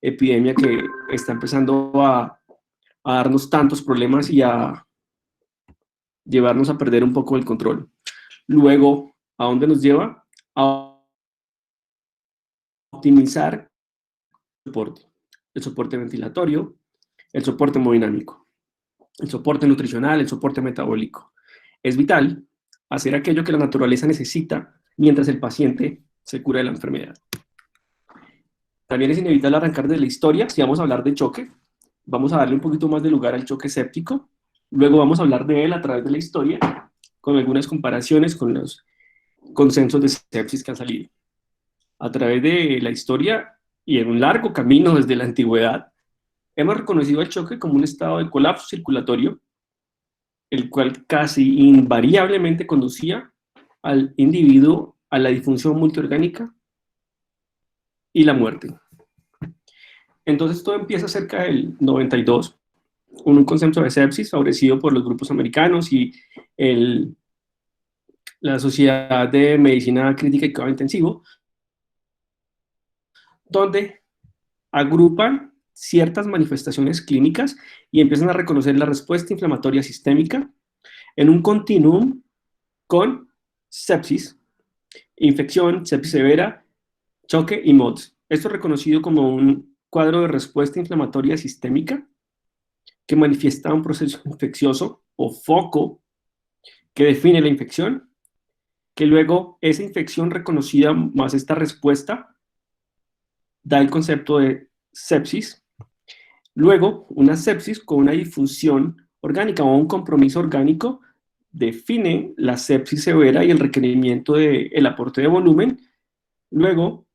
epidemia que está empezando a darnos tantos problemas y a llevarnos a perder un poco el control. Luego, ¿a dónde nos lleva? A optimizar el soporte ventilatorio, el soporte hemodinámico, el soporte nutricional, el soporte metabólico. Es vital hacer aquello que la naturaleza necesita mientras el paciente se cura de la enfermedad. También es inevitable arrancar de la historia. Si vamos a hablar de choque, vamos a darle un poquito más de lugar al choque séptico. Luego vamos a hablar de él a través de la historia, con algunas comparaciones con los consensos de sepsis que han salido. A través de la historia y en un largo camino desde la antigüedad, hemos reconocido el choque como un estado de colapso circulatorio, el cual casi invariablemente conducía al individuo a la disfunción multiorgánica y la muerte. Entonces todo empieza cerca del 92, con un concepto de sepsis favorecido por los grupos americanos y la Sociedad de Medicina Crítica y Cuidado Intensivo, donde agrupan ciertas manifestaciones clínicas y empiezan a reconocer la respuesta inflamatoria sistémica en un continuum con sepsis, infección, sepsis severa, choque y MODS. Esto es reconocido como un cuadro de respuesta inflamatoria sistémica que manifiesta un proceso infeccioso o foco que define la infección, que luego esa infección reconocida más esta respuesta da el concepto de sepsis. Luego, una sepsis con una disfunción orgánica o un compromiso orgánico define la sepsis severa y el requerimiento del aporte de volumen. Luego,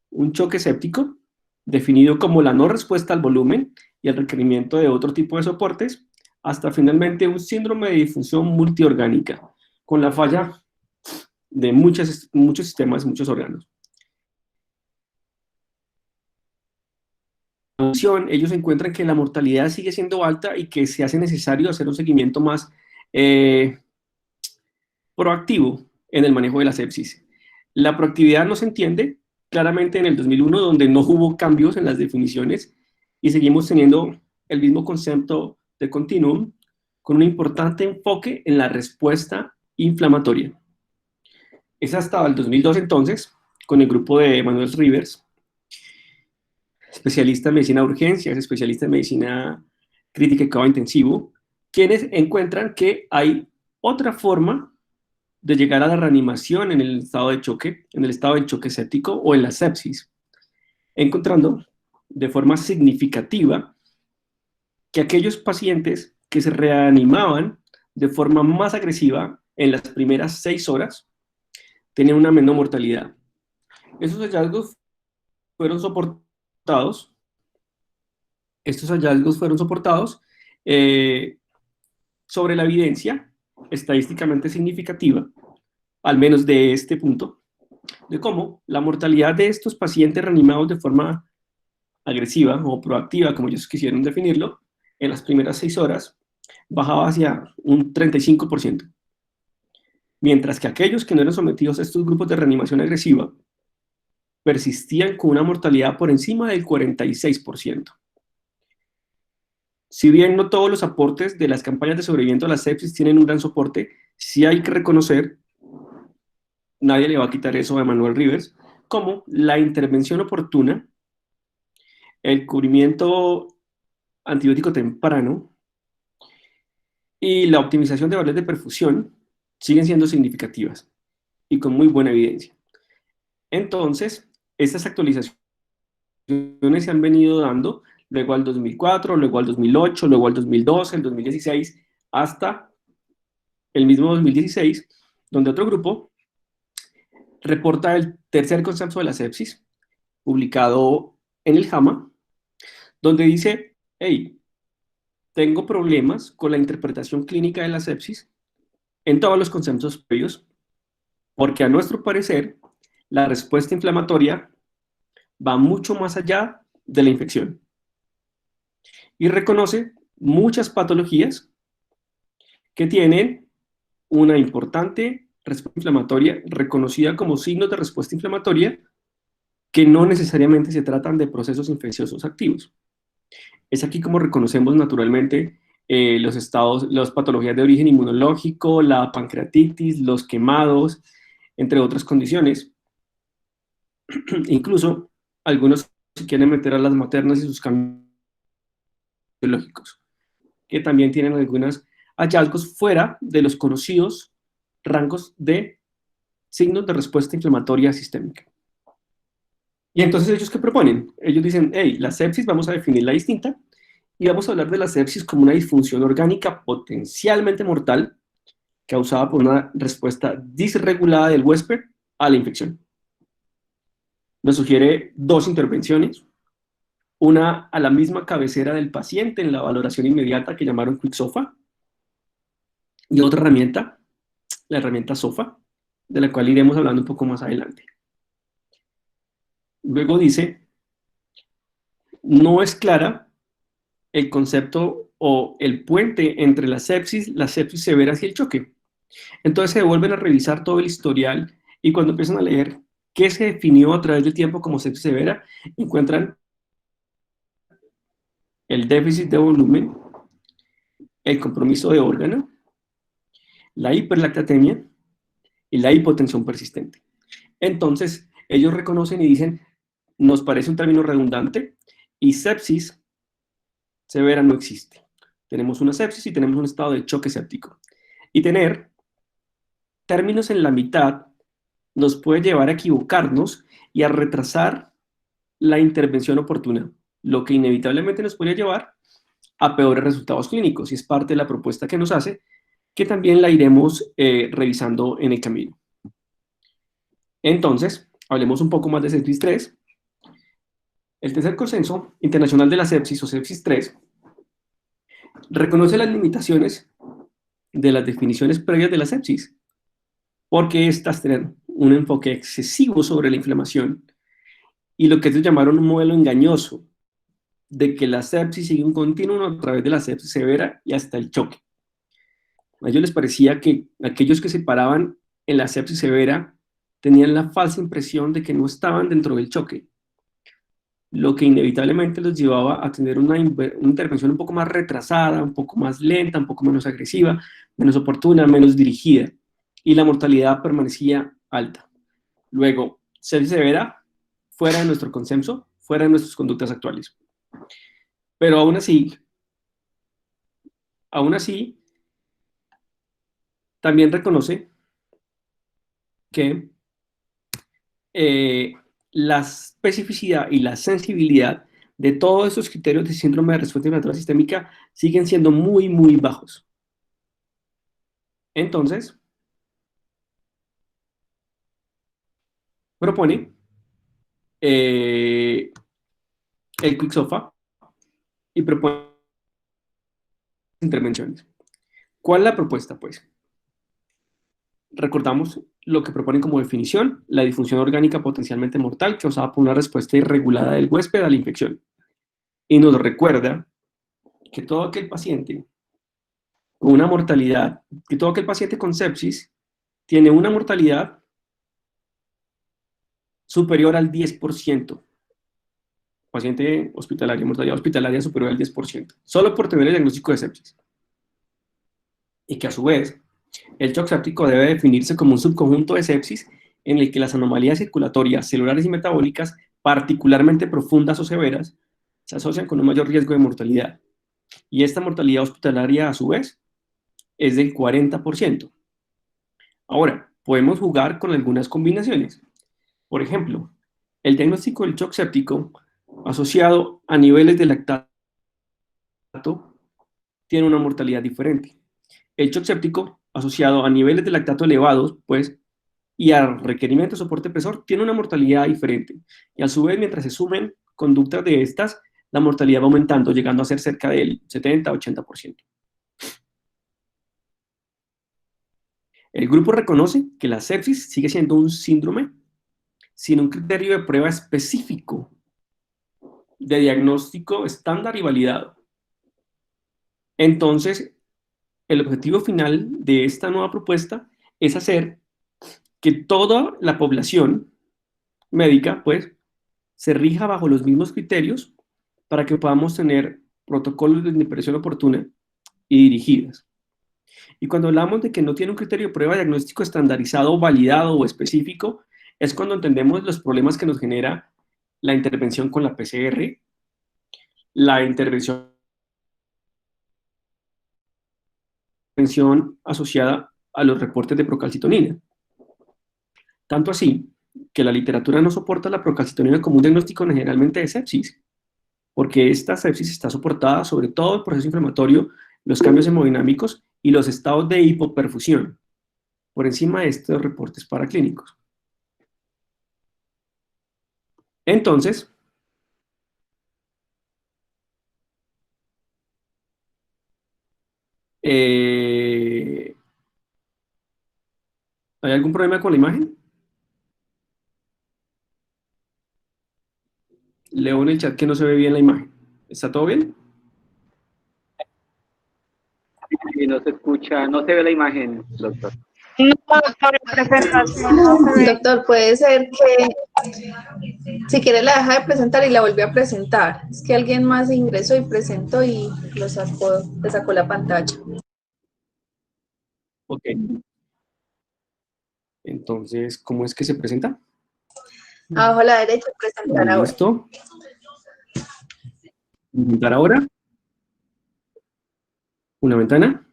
un choque séptico, definido como la no respuesta al volumen y el requerimiento de otro tipo de soportes, hasta finalmente un síndrome de disfunción multiorgánica, con la falla de muchos sistemas, muchos órganos. Ellos encuentran que la mortalidad sigue siendo alta y que se hace necesario hacer un seguimiento más proactivo en el manejo de la sepsis. La proactividad no se entiende claramente en el 2001, donde no hubo cambios en las definiciones y seguimos teniendo el mismo concepto de continuum, con un importante enfoque en la respuesta inflamatoria. Es hasta el 2002 entonces, con el grupo de Manuel Rivers, especialista en medicina de urgencias, especialista en medicina crítica y cuidado intensivo, quienes encuentran que hay otra forma de llegar a la reanimación en el estado de choque, en el estado de choque séptico o en la sepsis, encontrando de forma significativa que aquellos pacientes que se reanimaban de forma más agresiva en las primeras 6 horas tenían una menor mortalidad. Esos hallazgos fueron soportados. Sobre la evidencia estadísticamente significativa, al menos de este punto, de cómo la mortalidad de estos pacientes reanimados de forma agresiva o proactiva, como ellos quisieron definirlo, en las primeras 6 horas, bajaba hacia un 35%. Mientras que aquellos que no eran sometidos a estos grupos de reanimación agresiva persistían con una mortalidad por encima del 46%. Si bien no todos los aportes de las campañas de sobreviviendo a la sepsis tienen un gran soporte, sí hay que reconocer, nadie le va a quitar eso a Manuel Rivers, como la intervención oportuna, el cubrimiento antibiótico temprano y la optimización de valores de perfusión siguen siendo significativas y con muy buena evidencia. Entonces, estas actualizaciones se han venido dando luego al 2004, luego al 2008, luego al 2012, el 2016, hasta el mismo 2016, donde otro grupo reporta el tercer consenso de la sepsis, publicado en el JAMA, donde dice, hey, tengo problemas con la interpretación clínica de la sepsis en todos los consensos previos, porque a nuestro parecer, la respuesta inflamatoria va mucho más allá de la infección. Y reconoce muchas patologías que tienen una importante respuesta inflamatoria reconocida como signos de respuesta inflamatoria que no necesariamente se tratan de procesos infecciosos activos. Es aquí como reconocemos naturalmente los estados, las patologías de origen inmunológico, la pancreatitis, los quemados, entre otras condiciones. Incluso algunos se quieren meter a las maternas y sus cambios biológicos, que también tienen algunos hallazgos fuera de los conocidos rangos de signos de respuesta inflamatoria sistémica. Y entonces ellos, ¿qué proponen? Ellos dicen, hey, la sepsis vamos a definirla distinta y vamos a hablar de la sepsis como una disfunción orgánica potencialmente mortal causada por una respuesta disregulada del huésped a la infección. Nos sugiere dos intervenciones, una a la misma cabecera del paciente en la valoración inmediata que llamaron Quick SOFA, y otra herramienta, la herramienta SOFA, de la cual iremos hablando un poco más adelante. Luego dice, no es clara el concepto o el puente entre la sepsis severas y el choque. Entonces se vuelven a revisar todo el historial y cuando empiezan a leer qué se definió a través del tiempo como sepsis severa, encuentran el déficit de volumen, el compromiso de órgano, la hiperlactatemia y la hipotensión persistente. Entonces, ellos reconocen y dicen, nos parece un término redundante y sepsis severa no existe. Tenemos una sepsis y tenemos un estado de choque séptico. Y tener términos en la mitad nos puede llevar a equivocarnos y a retrasar la intervención oportuna, lo que inevitablemente nos podría llevar a peores resultados clínicos, y es parte de la propuesta que nos hace, que también la iremos revisando en el camino. Entonces, hablemos un poco más de sepsis 3. El tercer consenso internacional de la sepsis o sepsis 3 reconoce las limitaciones de las definiciones previas de la sepsis, porque éstas tienen un enfoque excesivo sobre la inflamación y lo que ellos llamaron un modelo engañoso de que la sepsis sigue un continuo a través de la sepsis severa y hasta el choque. A ellos les parecía que aquellos que se paraban en la sepsis severa tenían la falsa impresión de que no estaban dentro del choque, lo que inevitablemente los llevaba a tener una intervención un poco más retrasada, un poco más lenta, un poco menos agresiva, menos oportuna, menos dirigida, y la mortalidad permanecía alta. Luego, sepsis severa, fuera de nuestro consenso, fuera de nuestras conductas actuales. Pero aún así, también reconoce que la especificidad y la sensibilidad de todos esos criterios de síndrome de respuesta inflamatoria sistémica siguen siendo muy, muy bajos. Entonces, propone el Quick SOFA y propone intervenciones. ¿Cuál es la propuesta, pues? Recordamos lo que proponen como definición, la disfunción orgánica potencialmente mortal causada por una respuesta irregulada del huésped a la infección. Y nos recuerda que todo aquel paciente con una mortalidad, que todo aquel paciente con sepsis tiene una mortalidad superior al 10%. Paciente hospitalario, mortalidad hospitalaria superior al 10%, solo por tener el diagnóstico de sepsis. Y que a su vez, el shock séptico debe definirse como un subconjunto de sepsis en el que las anomalías circulatorias, celulares y metabólicas, particularmente profundas o severas, se asocian con un mayor riesgo de mortalidad. Y esta mortalidad hospitalaria, a su vez, es del 40%. Ahora, podemos jugar con algunas combinaciones. Por ejemplo, el diagnóstico del shock séptico asociado a niveles de lactato tiene una mortalidad diferente. El shock séptico asociado a niveles de lactato elevados, pues, y a requerimiento de soporte presor, tiene una mortalidad diferente. Y a su vez, mientras se sumen conductas de estas, la mortalidad va aumentando, llegando a ser cerca del 70-80%. El grupo reconoce que la sepsis sigue siendo un síndrome sin un criterio de prueba específico de diagnóstico estándar y validado. Entonces, el objetivo final de esta nueva propuesta es hacer que toda la población médica, pues, se rija bajo los mismos criterios para que podamos tener protocolos de intervención oportuna y dirigidas. Y cuando hablamos de que no tiene un criterio de prueba diagnóstico estandarizado, validado o específico, es cuando entendemos los problemas que nos genera la intervención con la PCR, la intervención asociada a los reportes de procalcitonina. Tanto así que la literatura no soporta la procalcitonina como un diagnóstico generalmente de sepsis, porque esta sepsis está soportada sobre todo el proceso inflamatorio, los cambios hemodinámicos y los estados de hipoperfusión, por encima de estos reportes paraclínicos. Entonces, ¿hay algún problema con la imagen? Leo en el chat que no se ve bien la imagen. ¿Está todo bien? Y no se escucha, no se ve la imagen, doctor. No, doctor, en presentación no se ve. Doctor, puede ser que si quiere la deja de presentar y la vuelve a presentar. Es que alguien más ingresó y presentó y le sacó la pantalla. Ok. Entonces, ¿cómo es que se presenta? Abajo a la derecha, presentar ahora. Listo. Presentar ahora. Una ventana.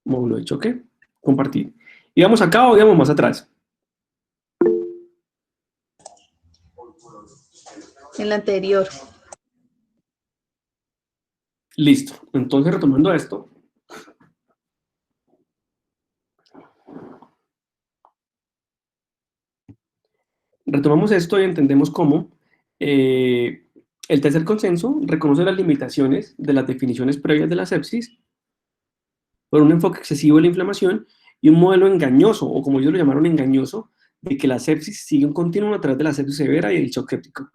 Módulo de choque. Compartir. ¿Y vamos acá o digamos más atrás? En la anterior. Listo. Entonces, retomando esto. Retomamos esto y entendemos cómo el tercer consenso reconoce las limitaciones de las definiciones previas de la sepsis por un enfoque excesivo de la inflamación y un modelo engañoso, o como ellos lo llamaron engañoso, de que la sepsis sigue un continuum a través de la sepsis severa y el shock séptico.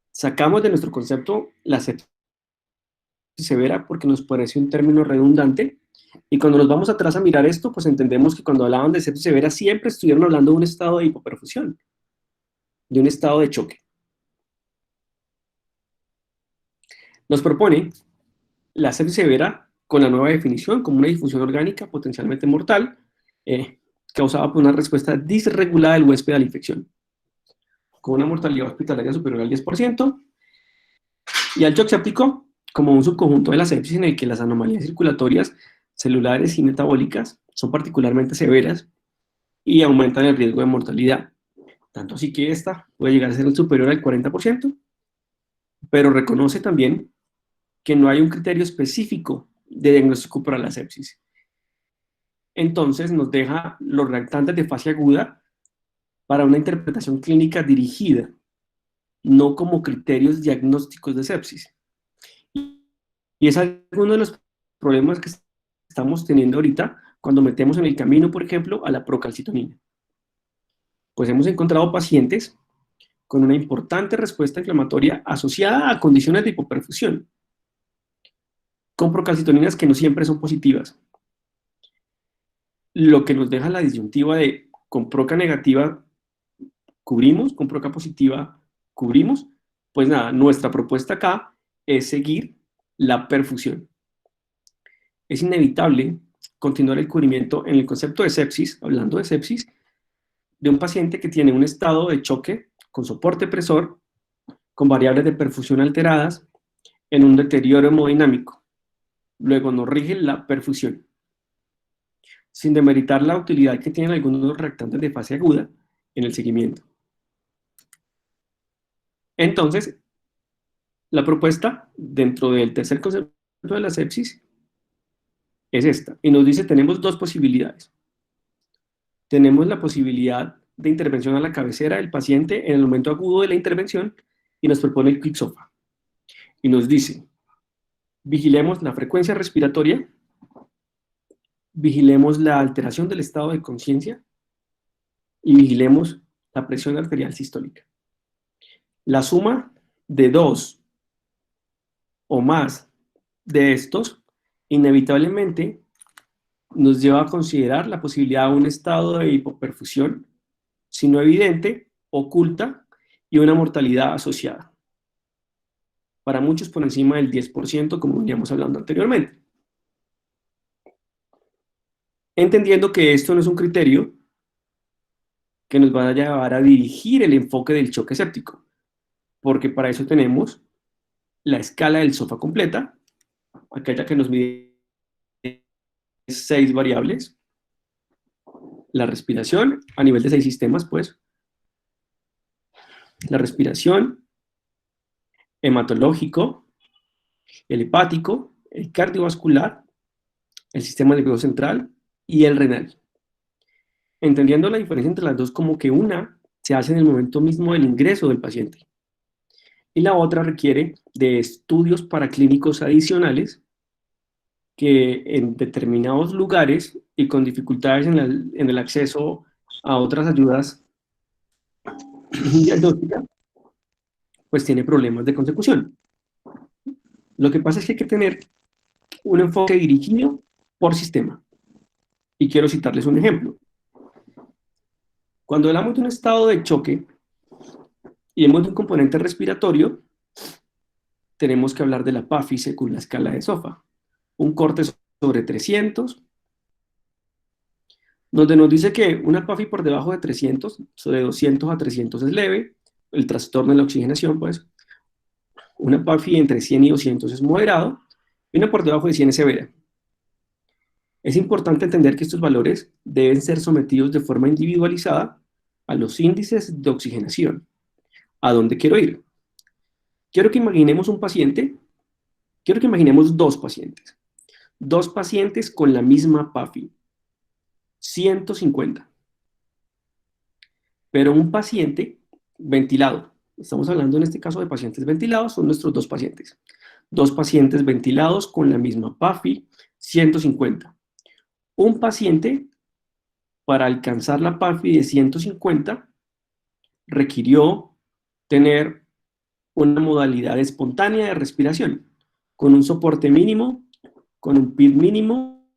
Sacamos de nuestro concepto la sepsis severa porque nos parece un término redundante, y cuando nos vamos atrás a mirar esto, pues entendemos que cuando hablaban de sepsis severa siempre estuvieron hablando de un estado de hipoperfusión, de un estado de choque. Nos propone la sepsis severa con la nueva definición como una disfunción orgánica potencialmente mortal, causada por una respuesta disregulada del huésped a la infección, con una mortalidad hospitalaria superior al 10%, y al shock séptico como un subconjunto de la sepsis en el que las anomalías circulatorias, celulares y metabólicas son particularmente severas y aumentan el riesgo de mortalidad. Tanto así que esta puede llegar a ser superior al 40%, pero reconoce también que no hay un criterio específico de diagnóstico para la sepsis. Entonces nos deja los reactantes de fase aguda para una interpretación clínica dirigida, no como criterios diagnósticos de sepsis. Y es alguno de los problemas que estamos teniendo ahorita cuando metemos en el camino, por ejemplo, a la procalcitonina. Pues hemos encontrado pacientes con una importante respuesta inflamatoria asociada a condiciones de hipoperfusión, con procalcitoninas que no siempre son positivas. Lo que nos deja la disyuntiva de con proca negativa cubrimos, con proca positiva cubrimos. Pues nada, nuestra propuesta acá es seguir la perfusión. Es inevitable continuar el cubrimiento en el concepto de sepsis, hablando de sepsis, de un paciente que tiene un estado de choque con soporte presor, con variables de perfusión alteradas, en un deterioro hemodinámico. Luego nos rige la perfusión, sin demeritar la utilidad que tienen algunos reactantes de fase aguda en el seguimiento. Entonces, la propuesta dentro del tercer concepto de la sepsis es esta, y nos dice tenemos dos posibilidades. Tenemos la posibilidad de intervención a la cabecera del paciente en el momento agudo de la intervención y nos propone el QICSOFA. Y nos dice, vigilemos la frecuencia respiratoria, vigilemos la alteración del estado de conciencia y vigilemos la presión arterial sistólica. La suma de dos o más de estos inevitablemente nos lleva a considerar la posibilidad de un estado de hipoperfusión, si no evidente, oculta y una mortalidad asociada. Para muchos por encima del 10%, como veníamos hablando anteriormente. Entendiendo que esto no es un criterio que nos va a llevar a dirigir el enfoque del choque séptico, porque para eso tenemos la escala del SOFA completa, aquella que nos mide 6 variables, la respiración a nivel de 6 sistemas, pues, la respiración, hematológico, el hepático, el cardiovascular, el sistema nervioso central y el renal. Entendiendo la diferencia entre las dos como que una se hace en el momento mismo del ingreso del paciente y la otra requiere de estudios paraclínicos adicionales que en determinados lugares y con dificultades en el acceso a otras ayudas diagnósticas, pues tiene problemas de consecución. Lo que pasa es que hay que tener un enfoque dirigido por sistema. Y quiero citarles un ejemplo. Cuando hablamos de un estado de choque y hemos de un componente respiratorio, tenemos que hablar de la PAFI según la escala de SOFA. Un corte sobre 300, donde nos dice que una PAFI por debajo de 300, de 200 a 300 es leve, el trastorno de la oxigenación, pues. Una PAFI entre 100 y 200 es moderado, y una por debajo de 100 es severa. Es importante entender que estos valores deben ser sometidos de forma individualizada a los índices de oxigenación. ¿A dónde quiero ir? Quiero que imaginemos un paciente, quiero que imaginemos dos pacientes con la misma PAFI, 150. Pero un paciente ventilado, estamos hablando en este caso de pacientes ventilados, son nuestros dos pacientes. Dos pacientes ventilados con la misma PAFI, 150. Un paciente, para alcanzar la PAFI de 150, requirió tener una modalidad espontánea de respiración, con un soporte mínimo, con un PIB mínimo.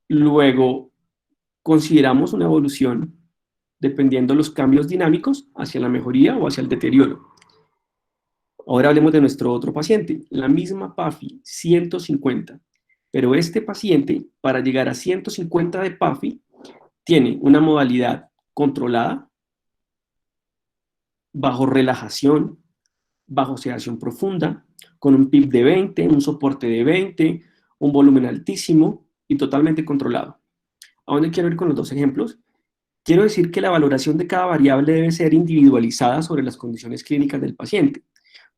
Luego, consideramos una evolución dependiendo de los cambios dinámicos hacia la mejoría o hacia el deterioro. Ahora hablemos de nuestro otro paciente, la misma PAFI, 150. Pero este paciente, para llegar a 150 de PAFI, tiene una modalidad controlada, bajo relajación, bajo sedación profunda, con un PIB de 20, un soporte de 20, un volumen altísimo y totalmente controlado. ¿A dónde quiero ir con los dos ejemplos? Quiero decir que la valoración de cada variable debe ser individualizada sobre las condiciones clínicas del paciente,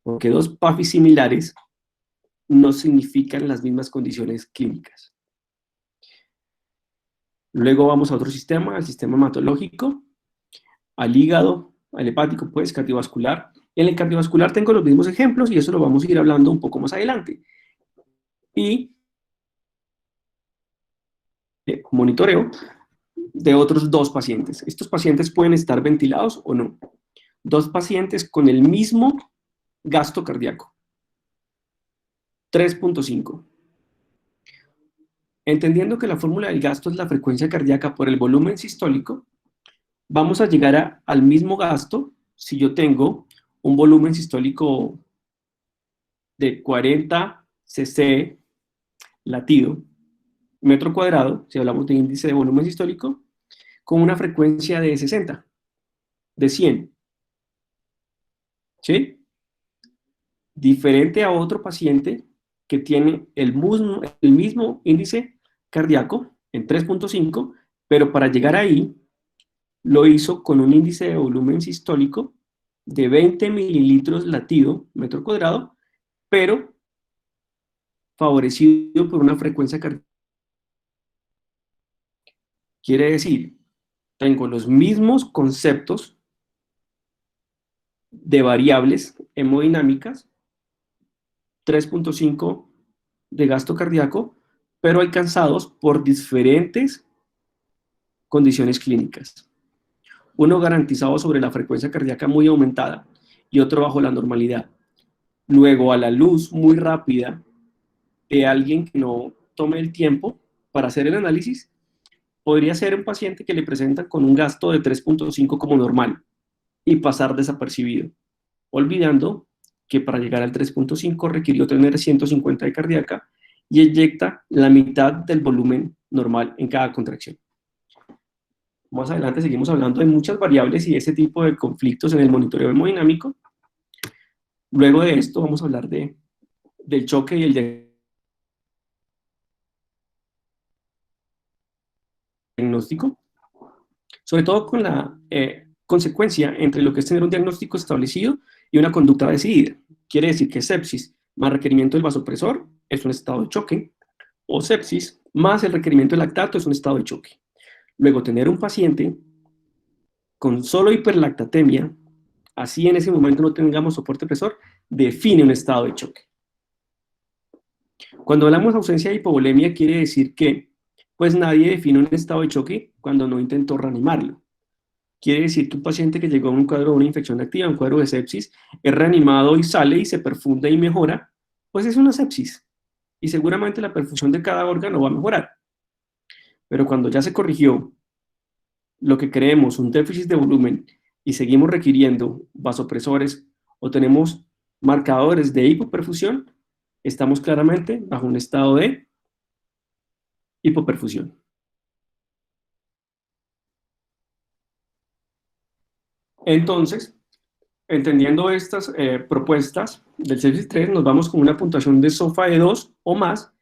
porque dos PAFI similares no significan las mismas condiciones clínicas. Luego vamos a otro sistema, al sistema hematológico, al hígado, al hepático, pues, cardiovascular. En el cardiovascular tengo los mismos ejemplos y eso lo vamos a ir hablando un poco más adelante. Y monitoreo de otros dos pacientes. Estos pacientes pueden estar ventilados o no. Dos pacientes con el mismo gasto cardíaco. 3.5. Entendiendo que la fórmula del gasto es la frecuencia cardíaca por el volumen sistólico, vamos a llegar al mismo gasto si yo tengo un volumen sistólico de 40 cc latido, metro cuadrado, si hablamos de índice de volumen sistólico, con una frecuencia de 60, de 100. ¿Sí? Diferente a otro paciente que tiene el mismo índice cardíaco en 3.5, pero para llegar ahí lo hizo con un índice de volumen sistólico de 20 mililitros latido metro cuadrado, pero favorecido por una frecuencia cardíaca. Quiere decir, tengo los mismos conceptos de variables hemodinámicas, 3.5 de gasto cardíaco, pero alcanzados por diferentes condiciones clínicas. Uno garantizado sobre la frecuencia cardíaca muy aumentada y otro bajo la normalidad. Luego, a la luz muy rápida de alguien que no tome el tiempo para hacer el análisis, podría ser un paciente que le presentan con un gasto de 3.5 como normal y pasar desapercibido, olvidando que para llegar al 3.5 requirió tener 150 de cardíaca y eyecta la mitad del volumen normal en cada contracción. Más adelante seguimos hablando de muchas variables y ese tipo de conflictos en el monitoreo hemodinámico. Luego de esto vamos a hablar del choque y el diagnóstico, sobre todo con la consecuencia entre lo que es tener un diagnóstico establecido y una conducta decidida. Quiere decir que sepsis más requerimiento del vasopresor es un estado de choque, o sepsis más el requerimiento del lactato es un estado de choque. Luego, tener un paciente con solo hiperlactatemia, así en ese momento no tengamos soporte presor, define un estado de choque. Cuando hablamos de ausencia de hipovolemia, quiere decir que pues nadie define un estado de choque cuando no intentó reanimarlo. Quiere decir que un paciente que llegó a un cuadro de una infección activa, un cuadro de sepsis, es reanimado y sale y se perfunde y mejora, pues es una sepsis. Y seguramente la perfusión de cada órgano va a mejorar. Pero cuando ya se corrigió lo que creemos, un déficit de volumen, y seguimos requiriendo vasopresores o tenemos marcadores de hipoperfusión, estamos claramente bajo un estado de hipoperfusión. Entonces, entendiendo estas propuestas del sepsis 3, nos vamos con una puntuación de SOFA de 2 o más,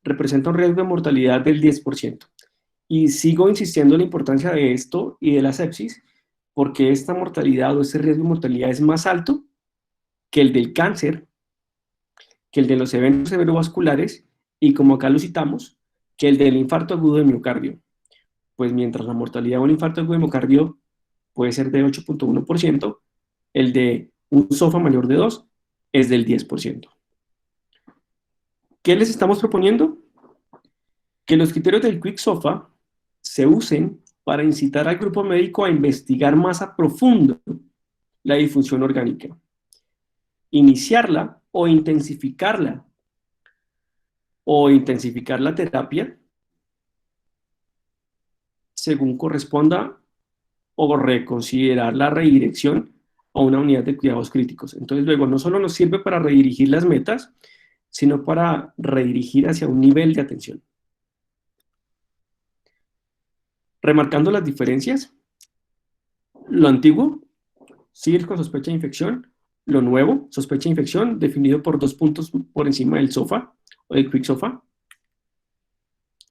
representa un riesgo de mortalidad del 10%. Y sigo insistiendo en la importancia de esto y de la sepsis, porque esta mortalidad o este riesgo de mortalidad es más alto que el del cáncer, que el de los eventos cerebrovasculares y, como acá lo citamos, que el del infarto agudo de miocardio. Pues mientras la mortalidad de un infarto agudo de miocardio puede ser de 8.1%, el de un SOFA mayor de 2 es del 10%. ¿Qué les estamos proponiendo? Que los criterios del Quick SOFA se usen para incitar al grupo médico a investigar más a profundo la disfunción orgánica, iniciarla o intensificar la terapia según corresponda o reconsiderar la redirección a una unidad de cuidados críticos. Entonces luego no solo nos sirve para redirigir las metas, sino para redirigir hacia un nivel de atención. Remarcando las diferencias, lo antiguo, SIRS con sospecha de infección, lo nuevo, sospecha de infección, definido por 2 puntos por encima del SOFA o del Quick SOFA,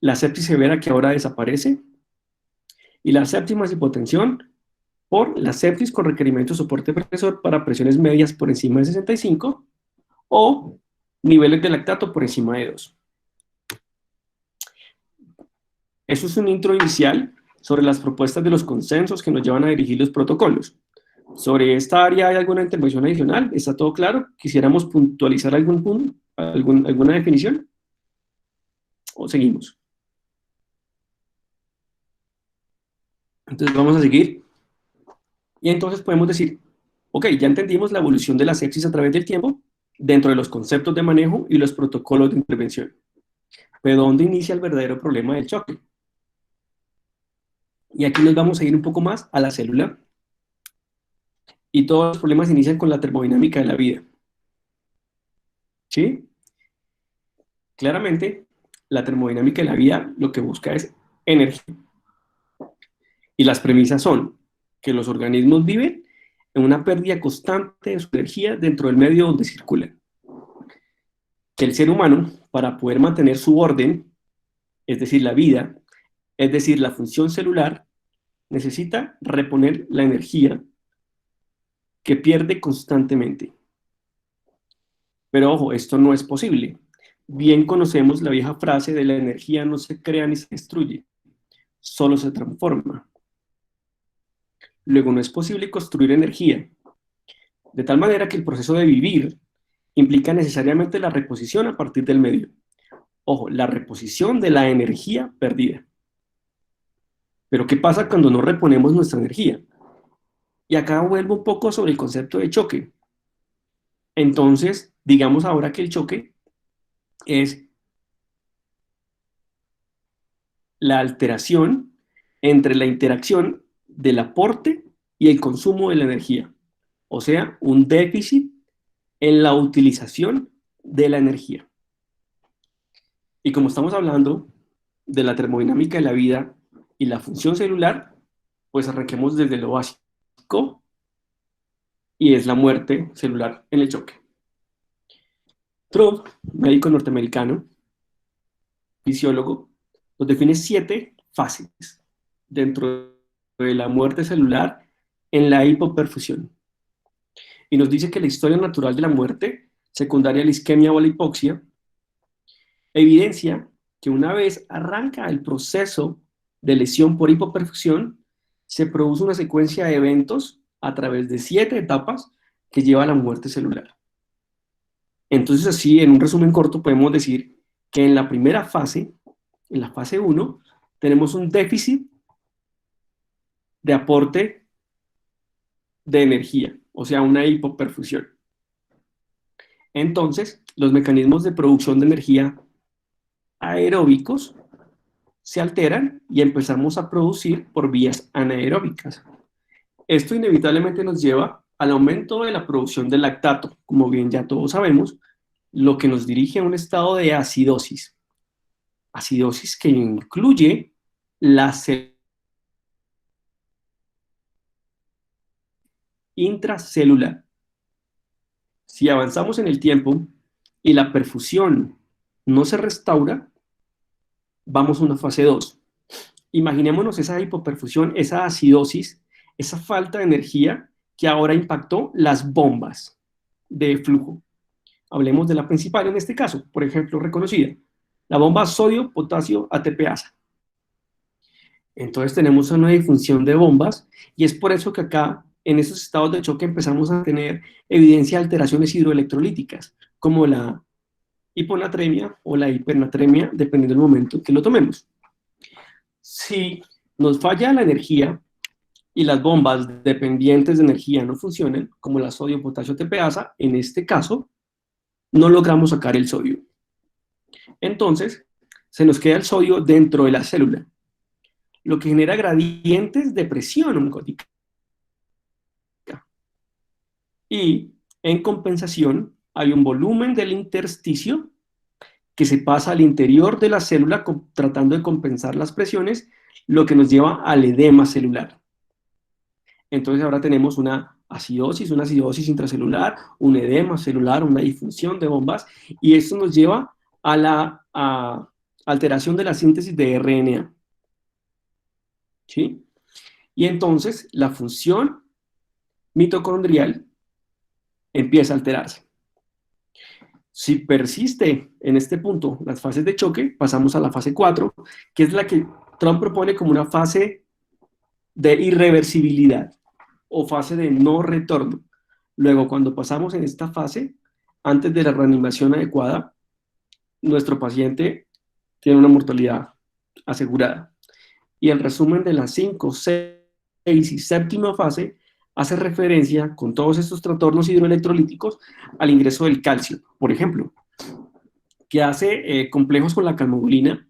la sepsis severa que ahora desaparece, y la séptima es hipotensión por la sepsis con requerimiento de soporte presor para presiones medias por encima de 65 o niveles de lactato por encima de 2. Eso es un intro inicial sobre las propuestas de los consensos que nos llevan a dirigir los protocolos. ¿Sobre esta área hay alguna intervención adicional? ¿Está todo claro? ¿Quisiéramos puntualizar algún punto, alguna definición? ¿O seguimos? Entonces vamos a seguir. Y entonces podemos decir, ok, ya entendimos la evolución de la sepsis a través del tiempo, dentro de los conceptos de manejo y los protocolos de intervención. Pero ¿dónde inicia el verdadero problema del choque? Y aquí nos vamos a ir un poco más a la célula. Y todos los problemas inician con la termodinámica de la vida. ¿Sí? Claramente, la termodinámica de la vida lo que busca es energía. Y las premisas son que los organismos viven en una pérdida constante de su energía dentro del medio donde circulan. Que el ser humano, para poder mantener su orden, es decir, la vida, es decir, la función celular, necesita reponer la energía que pierde constantemente. Pero ojo, esto no es posible. Bien conocemos la vieja frase de la energía no se crea ni se destruye, solo se transforma. Luego no es posible construir energía, de tal manera que el proceso de vivir implica necesariamente la reposición a partir del medio. Ojo, la reposición de la energía perdida. Pero ¿qué pasa cuando no reponemos nuestra energía? Y acá vuelvo un poco sobre el concepto de choque. Entonces, digamos ahora que el choque es la alteración entre la interacción del aporte y el consumo de la energía. O sea, un déficit en la utilización de la energía. Y como estamos hablando de la termodinámica de la vida y la función celular, pues arranquemos desde lo básico, y es la muerte celular en el choque. Trump, médico norteamericano, fisiólogo, nos define 7 fases dentro de la muerte celular en la hipoperfusión. Y nos dice que la historia natural de la muerte, secundaria a la isquemia o a la hipoxia, evidencia que una vez arranca el proceso de lesión por hipoperfusión, se produce una secuencia de eventos a través de 7 etapas que lleva a la muerte celular. Entonces, así, en un resumen corto, podemos decir que en la primera fase, en la fase 1, tenemos un déficit de aporte de energía, o sea, una hipoperfusión. Entonces, los mecanismos de producción de energía aeróbicos se alteran y empezamos a producir por vías anaeróbicas. Esto inevitablemente nos lleva al aumento de la producción de lactato, como bien ya todos sabemos, lo que nos dirige a un estado de acidosis. Acidosis que incluye la intracelular. Si avanzamos en el tiempo y la perfusión no se restaura, vamos a una fase 2. Imaginémonos esa hipoperfusión, esa acidosis, esa falta de energía que ahora impactó las bombas de flujo. Hablemos de la principal en este caso, por ejemplo, reconocida, la bomba sodio-potasio ATPasa. Entonces tenemos una disfunción de bombas y es por eso que acá, en esos estados de choque, empezamos a tener evidencia de alteraciones hidroelectrolíticas, como la hiponatremia o la hipernatremia, dependiendo del momento que lo tomemos. Si nos falla la energía y las bombas dependientes de energía no funcionan, como la sodio-potasio ATPasa, en este caso, no logramos sacar el sodio. Entonces, se nos queda el sodio dentro de la célula, lo que genera gradientes de presión oncótica. Y, en compensación, hay un volumen del intersticio que se pasa al interior de la célula tratando de compensar las presiones, lo que nos lleva al edema celular. Entonces ahora tenemos una acidosis intracelular, un edema celular, una disfunción de bombas, y esto nos lleva a la alteración de la síntesis de RNA. ¿Sí? Y entonces la función mitocondrial empieza a alterarse. Si persiste en este punto las fases de choque, pasamos a la fase 4, que es la que Trump propone como una fase de irreversibilidad o fase de no retorno. Luego, cuando pasamos en esta fase, antes de la reanimación adecuada, nuestro paciente tiene una mortalidad asegurada. Y el resumen de las 5, 6 y 7ª fase hace referencia, con todos estos trastornos hidroelectrolíticos, al ingreso del calcio, por ejemplo, que hace complejos con la calmodulina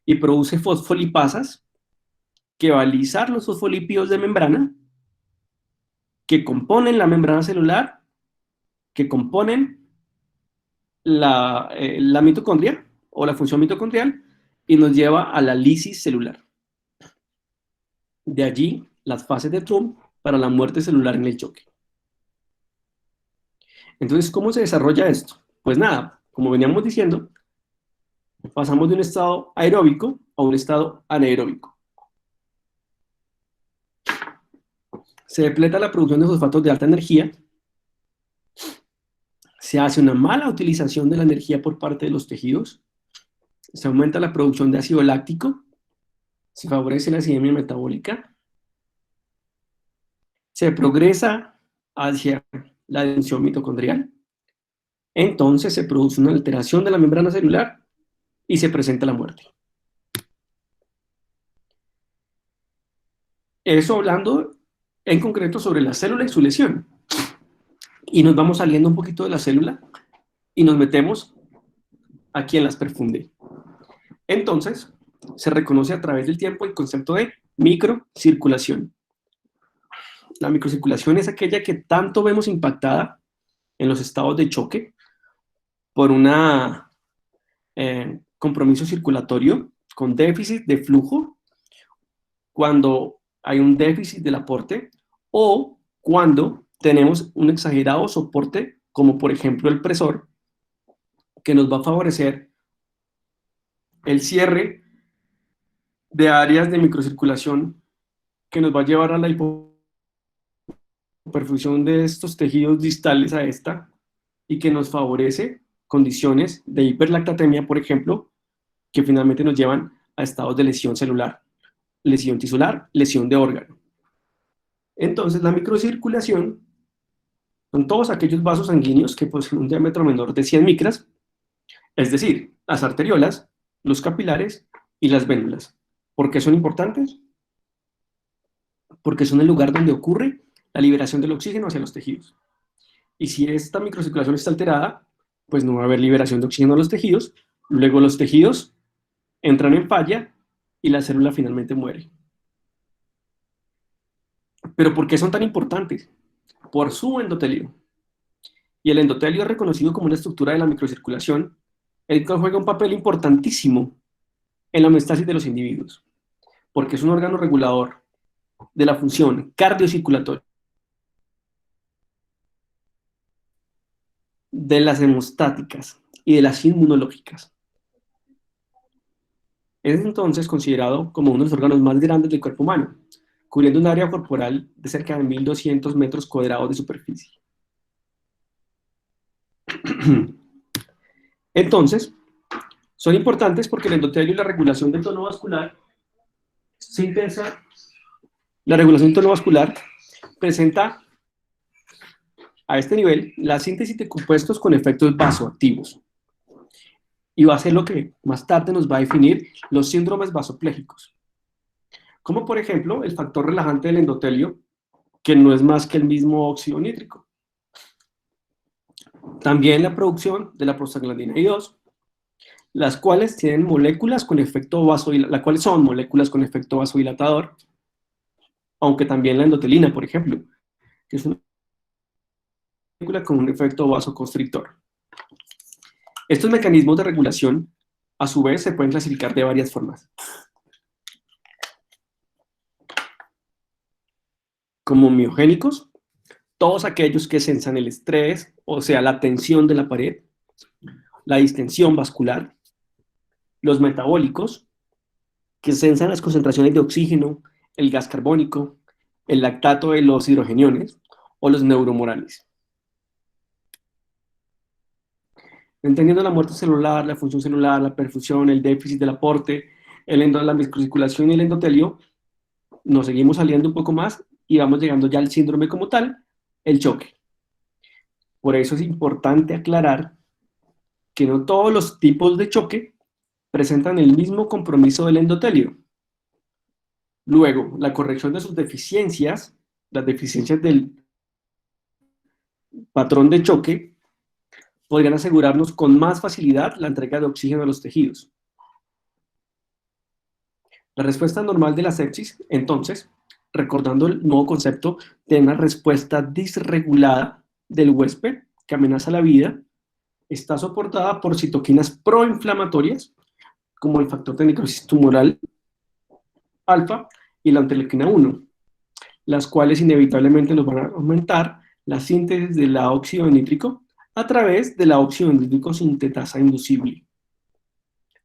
y produce fosfolipasas que va a lisar los fosfolípidos de membrana que componen la membrana celular, que componen la mitocondria o la función mitocondrial y nos lleva a la lisis celular. De allí las fases de Trump para la muerte celular en el choque. Entonces, ¿cómo se desarrolla esto? Pues nada, como veníamos diciendo, pasamos de un estado aeróbico a un estado anaeróbico. Se depleta la producción de fosfatos de alta energía, se hace una mala utilización de la energía por parte de los tejidos, se aumenta la producción de ácido láctico, se favorece la acidemia metabólica, se progresa hacia la disfunción mitocondrial, entonces se produce una alteración de la membrana celular y se presenta la muerte. Eso hablando en concreto sobre la célula y su lesión. Y nos vamos saliendo un poquito de la célula y nos metemos aquí en las perfunde. Entonces, se reconoce a través del tiempo el concepto de microcirculación. La microcirculación es aquella que tanto vemos impactada en los estados de choque por un compromiso circulatorio con déficit de flujo, cuando hay un déficit del aporte o cuando tenemos un exagerado soporte, como por ejemplo el presor, que nos va a favorecer el cierre de áreas de microcirculación que nos va a llevar a la hipoperfusión de estos tejidos distales a esta y que nos favorece condiciones de hiperlactatemia, por ejemplo, que finalmente nos llevan a estados de lesión celular, lesión tisular, lesión de órgano. Entonces, la microcirculación son todos aquellos vasos sanguíneos que poseen un diámetro menor de 100 micras, es decir, las arteriolas, los capilares y las vénulas. ¿Por qué son importantes? Porque son el lugar donde ocurre la liberación del oxígeno hacia los tejidos. Y si esta microcirculación está alterada, pues no va a haber liberación de oxígeno a los tejidos, luego los tejidos entran en falla y la célula finalmente muere. ¿Pero por qué son tan importantes? Por su endotelio. Y el endotelio es reconocido como una estructura de la microcirculación, el cual juega un papel importantísimo en la homeostasis de los individuos, porque es un órgano regulador de la función cardiocirculatoria, de las hemostáticas y de las inmunológicas. Es entonces considerado como uno de los órganos más grandes del cuerpo humano, cubriendo un área corporal de cerca de 1.200 metros cuadrados de superficie. Entonces, son importantes porque el endotelio y la regulación del tono vascular presenta a este nivel la síntesis de compuestos con efectos vasoactivos. Y va a ser lo que más tarde nos va a definir los síndromes vasoplégicos. Como por ejemplo el factor relajante del endotelio, que no es más que el mismo óxido nítrico. También la producción de la prostaglandina I2, las cuales tienen moléculas con efecto vasodilatador, aunque también la endotelina, por ejemplo, que es una molécula con un efecto vasoconstrictor. Estos mecanismos de regulación, a su vez, se pueden clasificar de varias formas. Como miogénicos, todos aquellos que sensan el estrés, o sea, la tensión de la pared, la distensión vascular. Los metabólicos, que sensan las concentraciones de oxígeno, el gas carbónico, el lactato de los hidrogeniones, o los neuromorales. Entendiendo la muerte celular, la función celular, la perfusión, el déficit del aporte, la microcirculación y el endotelio, nos seguimos saliendo un poco más y vamos llegando ya al síndrome como tal, el choque. Por eso es importante aclarar que no todos los tipos de choque presentan el mismo compromiso del endotelio. Luego, la corrección de sus deficiencias, las deficiencias del patrón de choque, podrían asegurarnos con más facilidad la entrega de oxígeno a los tejidos. La respuesta normal de la sepsis, entonces, recordando el nuevo concepto de una respuesta disregulada del huésped que amenaza la vida, está soportada por citoquinas proinflamatorias, como el factor de necrosis tumoral alfa y la interleuquina 1, las cuales inevitablemente nos van a aumentar la síntesis del óxido nítrico a través de la óxido nítrico sintetasa inducible.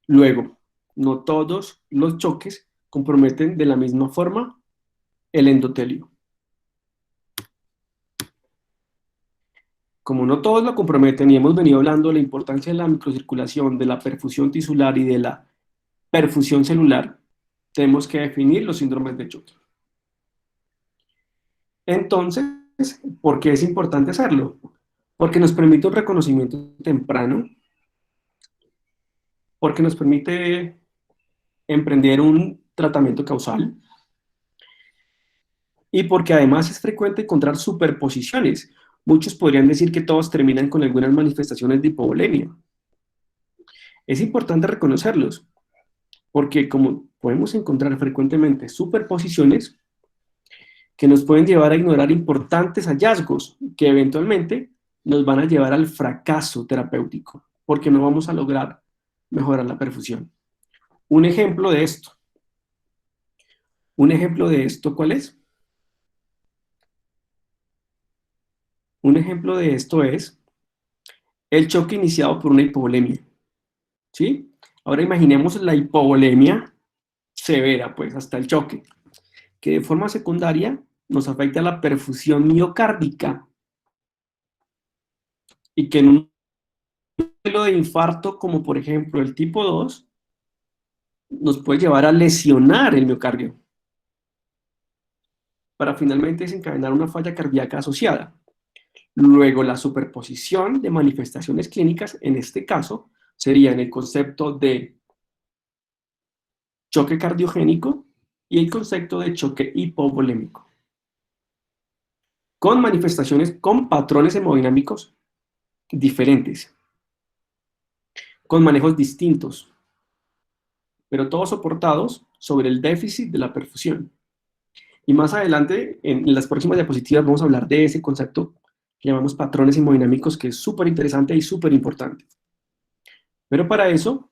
Luego, no todos los choques comprometen de la misma forma el endotelio. Como no todos lo comprometen y hemos venido hablando de la importancia de la microcirculación, de la perfusión tisular y de la perfusión celular, tenemos que definir los síndromes de choque. Entonces, ¿por qué es importante hacerlo? Porque nos permite un reconocimiento temprano, porque nos permite emprender un tratamiento causal, y porque además es frecuente encontrar superposiciones. Muchos podrían decir que todos terminan con algunas manifestaciones de hipovolemia. Es importante reconocerlos, porque como podemos encontrar frecuentemente superposiciones que nos pueden llevar a ignorar importantes hallazgos que eventualmente nos van a llevar al fracaso terapéutico, porque no vamos a lograr mejorar la perfusión. Un ejemplo de esto. ¿Cuál es? Un ejemplo de esto es el choque iniciado por una hipovolemia. ¿Sí? Ahora imaginemos la hipovolemia severa, pues, hasta el choque, que de forma secundaria nos afecta la perfusión miocárdica y que en un modelo de infarto, como por ejemplo el tipo 2, nos puede llevar a lesionar el miocardio para finalmente desencadenar una falla cardíaca asociada. Luego, la superposición de manifestaciones clínicas, en este caso, sería en el concepto de choque cardiogénico y el concepto de choque hipovolémico, con manifestaciones, con patrones hemodinámicos diferentes, con manejos distintos, pero todos soportados sobre el déficit de la perfusión. Y más adelante, en las próximas diapositivas, vamos a hablar de ese concepto que llamamos patrones hemodinámicos, que es súper interesante y súper importante. Pero para eso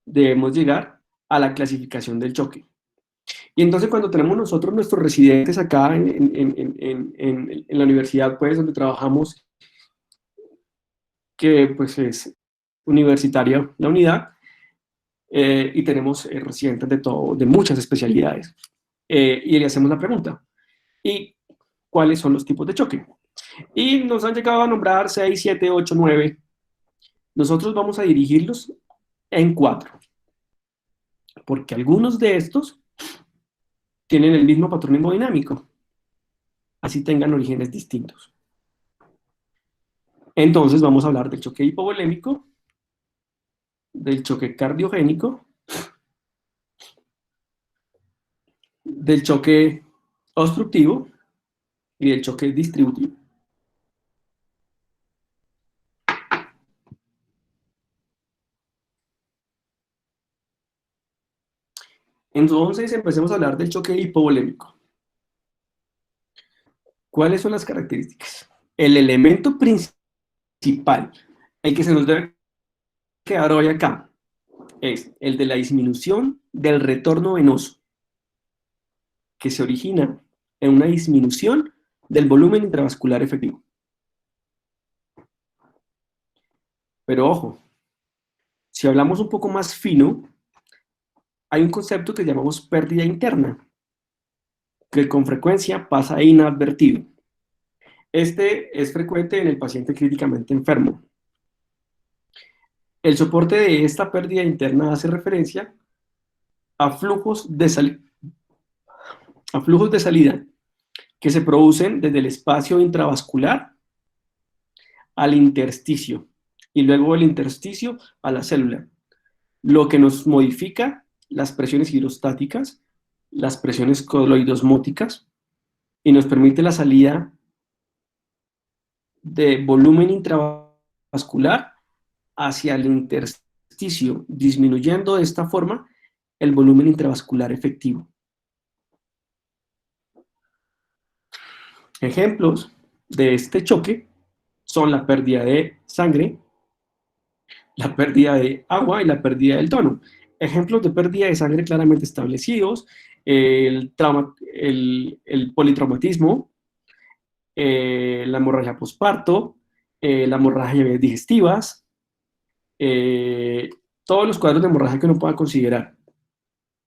debemos llegar a la clasificación del choque. Y entonces cuando tenemos nosotros nuestros residentes acá en la universidad, pues, donde trabajamos, que pues es universitaria la unidad, y tenemos residentes de muchas especialidades. Y le hacemos la pregunta, ¿y cuáles son los tipos de choque? Y nos han llegado a nombrar 6, 7, 8, 9. Nosotros vamos a dirigirlos en 4, porque algunos de estos tienen el mismo patrón hemodinámico, así tengan orígenes distintos. Entonces vamos a hablar del choque hipovolémico, del choque cardiogénico, del choque obstructivo y del choque distributivo. Entonces empecemos a hablar del choque hipovolémico. ¿Cuáles son las características? El elemento principal, el que se nos debe quedar hoy acá, es el de la disminución del retorno venoso, que se origina en una disminución del volumen intravascular efectivo. Pero ojo, si hablamos un poco más fino, hay un concepto que llamamos pérdida interna, que con frecuencia pasa inadvertido. Este es frecuente en el paciente críticamente enfermo. El soporte de esta pérdida interna hace referencia a flujos de salida que se producen desde el espacio intravascular al intersticio y luego del intersticio a la célula, lo que nos modifica las presiones hidrostáticas, las presiones coloidosmóticas y nos permite la salida de volumen intravascular hacia el intersticio, disminuyendo de esta forma el volumen intravascular efectivo. Ejemplos de este choque son la pérdida de sangre, la pérdida de agua y la pérdida del tono. Ejemplos de pérdida de sangre claramente establecidos: el politraumatismo, la hemorragia posparto, la hemorragia de vías digestivas, todos los cuadros de hemorragia que uno pueda considerar.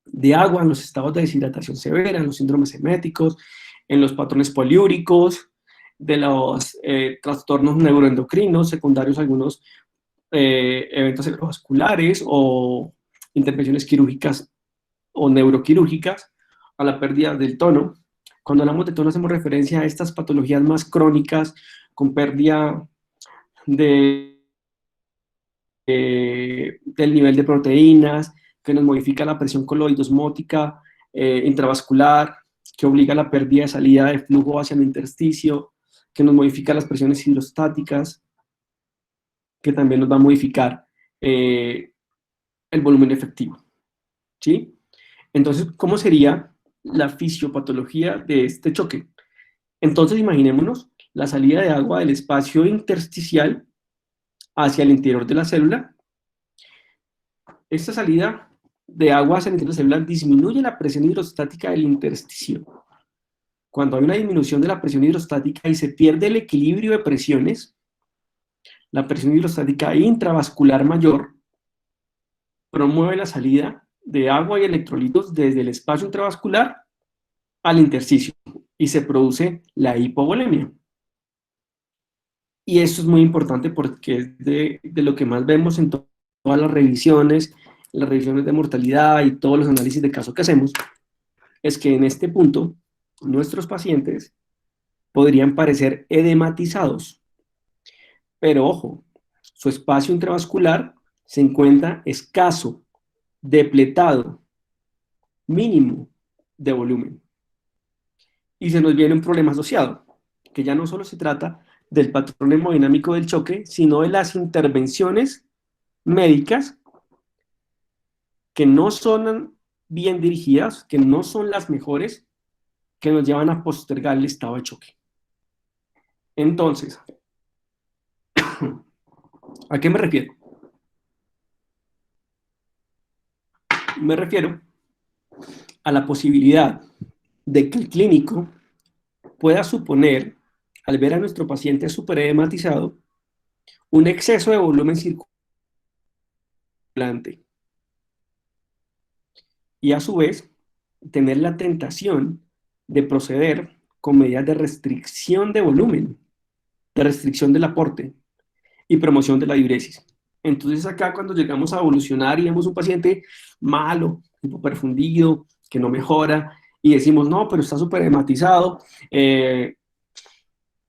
De agua en los estados de deshidratación severa, en los síndromes eméticos, en los patrones poliúricos, de los trastornos neuroendocrinos secundarios a algunos eventos cerebrovasculares o intervenciones quirúrgicas o neuroquirúrgicas, a la pérdida del tono. Cuando hablamos de tono hacemos referencia a estas patologías más crónicas con pérdida del nivel de proteínas, que nos modifica la presión coloidosmótica intravascular, que obliga a la pérdida de salida de flujo hacia el intersticio, que nos modifica las presiones hidrostáticas, que también nos va a modificar el volumen efectivo. ¿sí? Entonces, ¿cómo sería la fisiopatología de este choque? Entonces, imaginémonos la salida de agua del espacio intersticial hacia el interior de la célula. Esta salida de agua hacia el interior de la célula disminuye la presión hidrostática del intersticio. Cuando hay una disminución de la presión hidrostática y se pierde el equilibrio de presiones, la presión hidrostática intravascular mayor promueve la salida de agua y electrolitos desde el espacio intravascular al intersticio y se produce la hipovolemia. Y esto es muy importante porque es de lo que más vemos en todas las revisiones de mortalidad y todos los análisis de caso que hacemos, es que en este punto nuestros pacientes podrían parecer edematizados. Pero ojo, su espacio intravascular se encuentra escaso, depletado, mínimo de volumen. Y se nos viene un problema asociado, que ya no solo se trata del patrón hemodinámico del choque, sino de las intervenciones médicas que no son bien dirigidas, que no son las mejores, que nos llevan a postergar el estado de choque. Entonces, ¿a qué me refiero? Me refiero a la posibilidad de que el clínico pueda suponer, al ver a nuestro paciente superedematizado, un exceso de volumen circulante. Y a su vez, tener la tentación de proceder con medidas de restricción de volumen, de restricción del aporte y promoción de la diuresis. Entonces acá cuando llegamos a evolucionar y vemos un paciente malo, hipoperfundido, que no mejora, y decimos, no, pero está súper hematizado,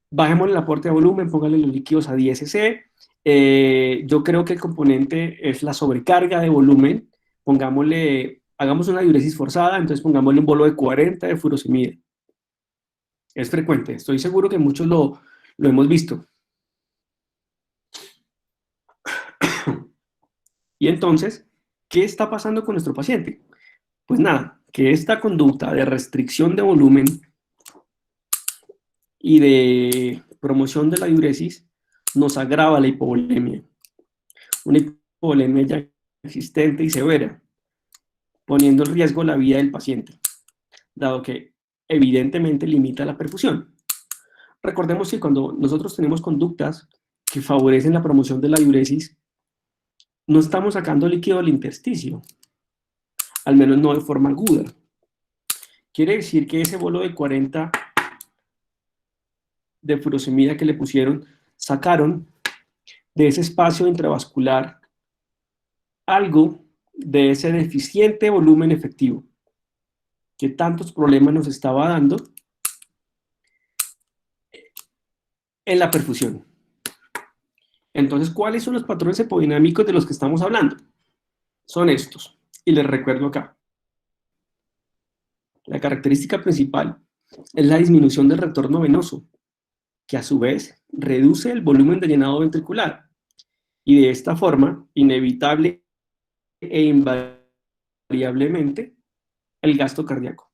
bajemos el aporte de volumen, póngale los líquidos a 10 cc. Yo creo que el componente es la sobrecarga de volumen, hagamos una diuresis forzada, entonces pongámosle un bolo de 40 de furosemida. Es frecuente, estoy seguro que muchos lo hemos visto. Y entonces, ¿qué está pasando con nuestro paciente? Pues nada, que esta conducta de restricción de volumen y de promoción de la diuresis nos agrava la hipovolemia. Una hipovolemia ya existente y severa, poniendo en riesgo la vida del paciente, dado que evidentemente limita la perfusión. Recordemos que cuando nosotros tenemos conductas que favorecen la promoción de la diuresis, no estamos sacando líquido del intersticio, al menos no de forma aguda. Quiere decir que ese bolo de 40 de furosemida que le pusieron, sacaron de ese espacio intravascular algo de ese deficiente volumen efectivo que tantos problemas nos estaba dando en la perfusión. Entonces, ¿cuáles son los patrones hemodinámicos de los que estamos hablando? Son estos, y les recuerdo acá. La característica principal es la disminución del retorno venoso, que a su vez reduce el volumen de llenado ventricular, y de esta forma, inevitable e invariablemente, el gasto cardíaco.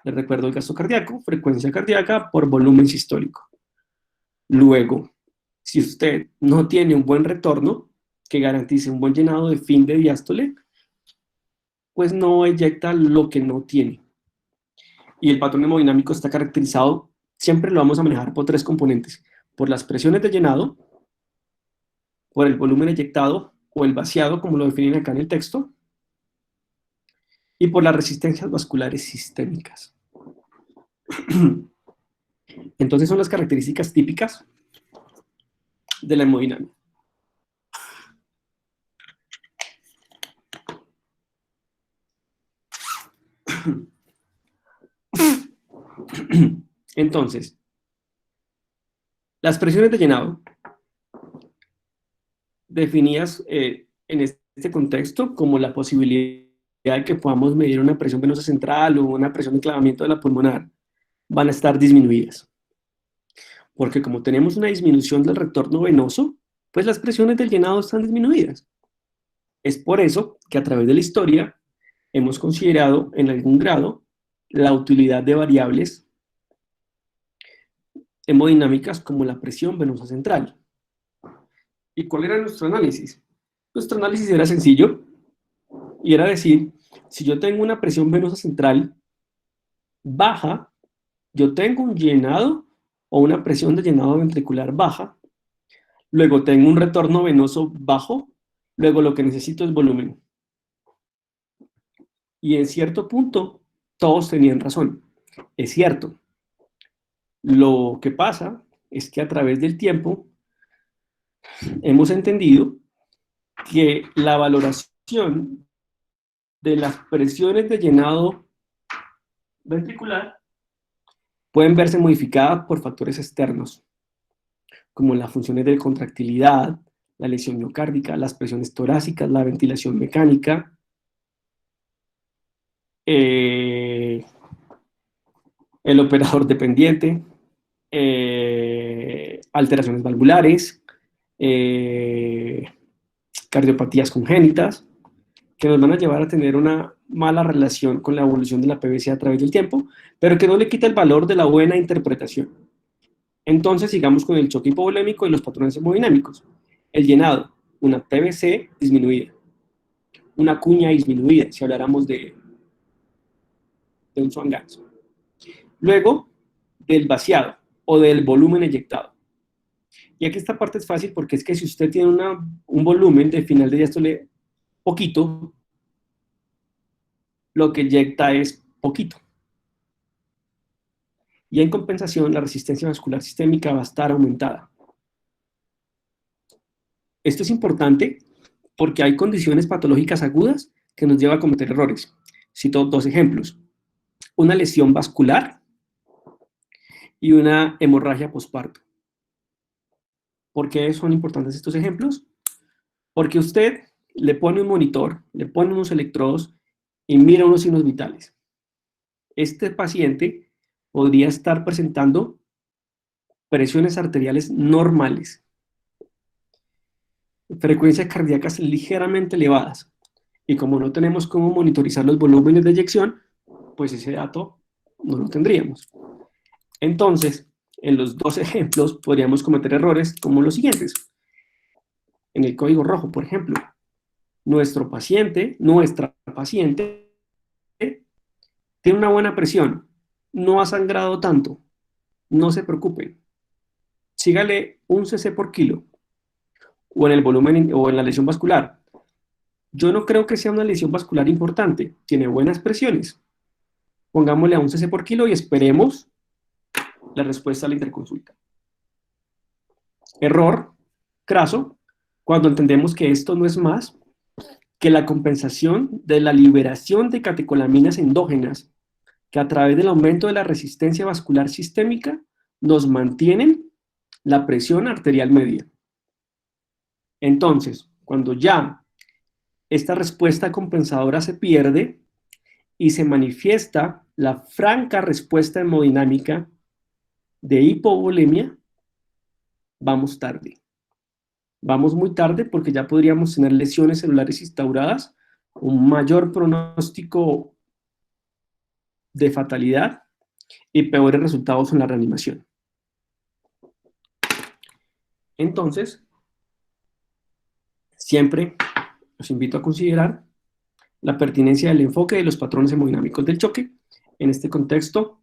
Les recuerdo el gasto cardíaco, frecuencia cardíaca por volumen sistólico. Luego, si usted no tiene un buen retorno que garantice un buen llenado de fin de diástole, pues no eyecta lo que no tiene. Y el patrón hemodinámico está caracterizado, siempre lo vamos a manejar por 3 componentes: por las presiones de llenado, por el volumen eyectado o el vaciado, como lo definen acá en el texto, y por las resistencias vasculares sistémicas. Entonces son las características típicas de la hemodinámica. Entonces, las presiones de llenado, definidas en este contexto como la posibilidad de que podamos medir una presión venosa central o una presión de enclavamiento de la pulmonar, van a estar disminuidas. Porque como tenemos una disminución del retorno venoso, pues las presiones del llenado están disminuidas. Es por eso que a través de la historia hemos considerado en algún grado la utilidad de variables hemodinámicas como la presión venosa central. ¿Y cuál era nuestro análisis? Nuestro análisis era sencillo, y era decir, si yo tengo una presión venosa central baja, yo tengo un llenado o una presión de llenado ventricular baja, luego tengo un retorno venoso bajo, luego lo que necesito es volumen. Y en cierto punto, todos tenían razón. Es cierto. Lo que pasa es que a través del tiempo hemos entendido que la valoración de las presiones de llenado ventricular pueden verse modificadas por factores externos, como las funciones de contractilidad, la lesión miocárdica, las presiones torácicas, la ventilación mecánica, el operador dependiente, alteraciones valvulares, cardiopatías congénitas, que nos van a llevar a tener una mala relación con la evolución de la PVC a través del tiempo, pero que no le quita el valor de la buena interpretación. Entonces, sigamos con el choque hipovolémico y los patrones hemodinámicos. El llenado, una PVC disminuida, una cuña disminuida, si habláramos de un Swan Ganz. Luego, del vaciado o del volumen eyectado. Y aquí esta parte es fácil porque es que si usted tiene un volumen de final de diástole poquito, lo que eyecta es poquito. Y en compensación, la resistencia vascular sistémica va a estar aumentada. Esto es importante porque hay condiciones patológicas agudas que nos llevan a cometer errores. Cito dos ejemplos. Una lesión vascular y una hemorragia posparto. ¿Por qué son importantes estos ejemplos? Porque usted le pone un monitor, le pone unos electrodos y mira unos signos vitales. Este paciente podría estar presentando presiones arteriales normales, frecuencias cardíacas ligeramente elevadas. Y como no tenemos cómo monitorizar los volúmenes de eyección, pues ese dato no lo tendríamos. Entonces, en los dos ejemplos podríamos cometer errores como los siguientes. En el código rojo, por ejemplo, nuestra paciente, tiene una buena presión, no ha sangrado tanto, no se preocupen. Sígale un cc por kilo, o en el volumen o en la lesión vascular. Yo no creo que sea una lesión vascular importante, tiene buenas presiones. Pongámosle a un cc por kilo y esperemos la respuesta a la interconsulta. Error craso, cuando entendemos que esto no es más que la compensación de la liberación de catecolaminas endógenas que a través del aumento de la resistencia vascular sistémica nos mantienen la presión arterial media. Entonces, cuando ya esta respuesta compensadora se pierde y se manifiesta la franca respuesta hemodinámica de hipovolemia, vamos tarde. Vamos muy tarde porque ya podríamos tener lesiones celulares instauradas, un mayor pronóstico de fatalidad y peores resultados en la reanimación. Entonces, siempre los invito a considerar la pertinencia del enfoque de los patrones hemodinámicos del choque, en este contexto,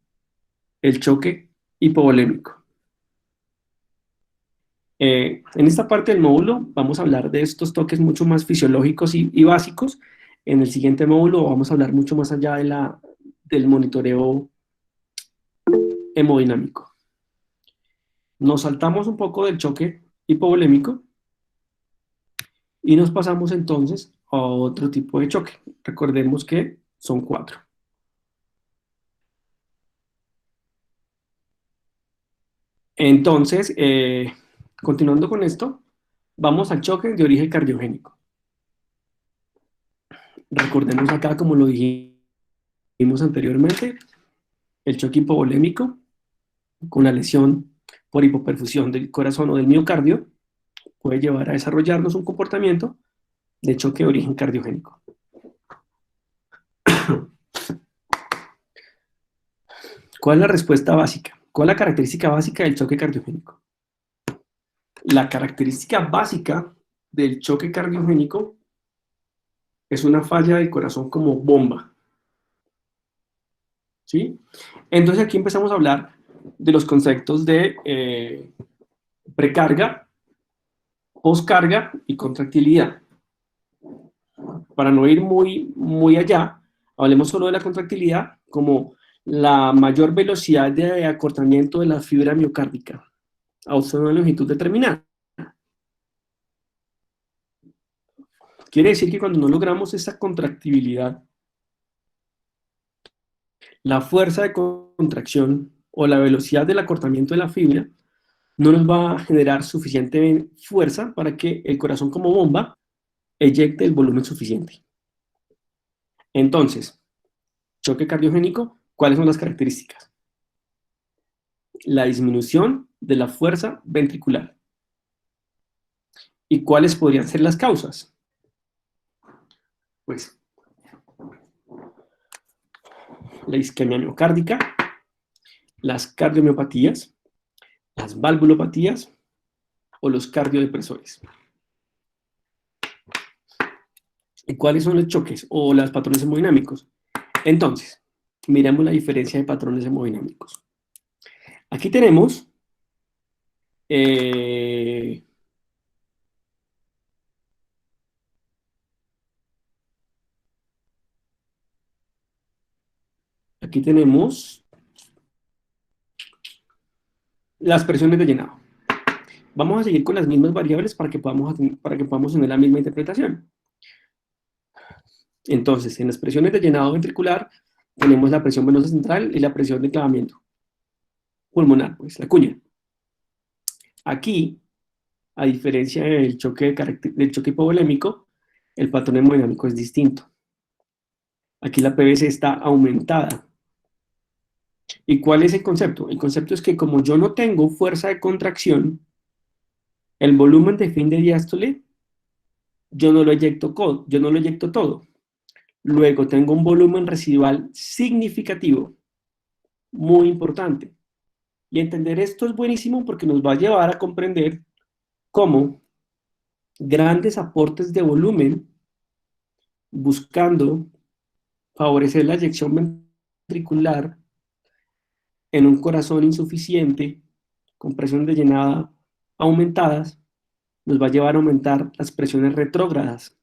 el choque hipovolémico. En esta parte del módulo vamos a hablar de estos toques mucho más fisiológicos y básicos. En el siguiente módulo vamos a hablar mucho más allá del monitoreo hemodinámico. Nos saltamos un poco del choque hipovolémico y nos pasamos entonces a otro tipo de choque. Recordemos que son 4. Entonces, continuando con esto, vamos al choque de origen cardiogénico. Recordemos acá, como lo dijimos anteriormente, el choque hipovolémico con la lesión por hipoperfusión del corazón o del miocardio puede llevar a desarrollarnos un comportamiento de choque de origen cardiogénico. ¿Cuál es la respuesta básica? ¿Cuál es la característica básica del choque cardiogénico? La característica básica del choque cardiogénico es una falla del corazón como bomba. ¿Sí? Entonces aquí empezamos a hablar de los conceptos de precarga, poscarga y contractilidad. Para no ir muy allá, hablemos solo de la contractilidad como la mayor velocidad de acortamiento de la fibra miocárdica a una longitud determinada. Quiere decir que cuando no logramos esa contractibilidad, la fuerza de contracción o la velocidad del acortamiento de la fibra no nos va a generar suficiente fuerza para que el corazón como bomba eyecte el volumen suficiente. Entonces, choque cardiogénico, ¿cuáles son las características? La disminución de la fuerza ventricular. ¿Y cuáles podrían ser las causas? Pues, la isquemia miocárdica, las cardiomiopatías, las valvulopatías o los cardiodepresores. ¿Y cuáles son los choques o los patrones hemodinámicos? Entonces, miremos la diferencia de patrones hemodinámicos. Aquí tenemos las presiones de llenado. Vamos a seguir con las mismas variables para que podamos tener la misma interpretación. Entonces, en las presiones de llenado ventricular tenemos la presión venosa central y la presión de enclavamiento pulmonar, pues la cuña. Aquí, a diferencia del choque hipovolémico, el patrón hemodinámico es distinto. Aquí la PVC está aumentada. ¿Y cuál es el concepto? El concepto es que como yo no tengo fuerza de contracción, el volumen de fin de diástole, yo no lo eyecto todo. Luego tengo un volumen residual significativo, muy importante. Y entender esto es buenísimo porque nos va a llevar a comprender cómo grandes aportes de volumen, buscando favorecer la eyección ventricular en un corazón insuficiente, con presiones de llenada aumentadas, nos va a llevar a aumentar las presiones retrógradas.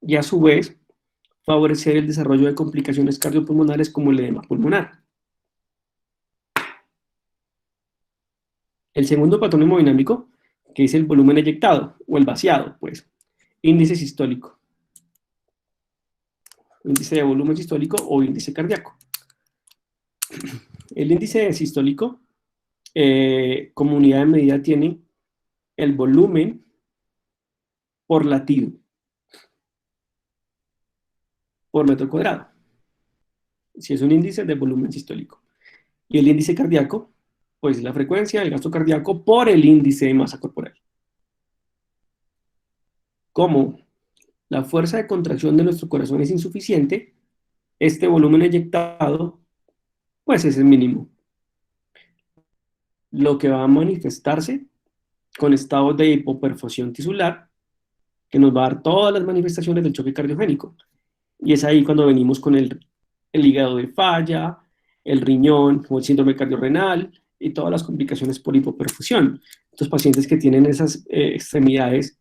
Y a su vez, favorecer el desarrollo de complicaciones cardiopulmonares como el edema pulmonar. El segundo patrón hemodinámico, que es el volumen eyectado, o el vaciado, pues, índice sistólico. Índice de volumen sistólico o índice cardíaco. El índice sistólico, como unidad de medida, tiene el volumen por latido, por metro cuadrado. Si es un índice de volumen sistólico. Y el índice cardíaco, pues la frecuencia del gasto cardíaco por el índice de masa corporal. Como la fuerza de contracción de nuestro corazón es insuficiente, este volumen eyectado, pues es el mínimo. Lo que va a manifestarse con estados de hipoperfusión tisular, que nos va a dar todas las manifestaciones del choque cardiogénico. Y es ahí cuando venimos con el hígado de falla, el riñón, o el síndrome cardiorrenal, y todas las complicaciones por hipoperfusión. Estos pacientes que tienen esas extremidades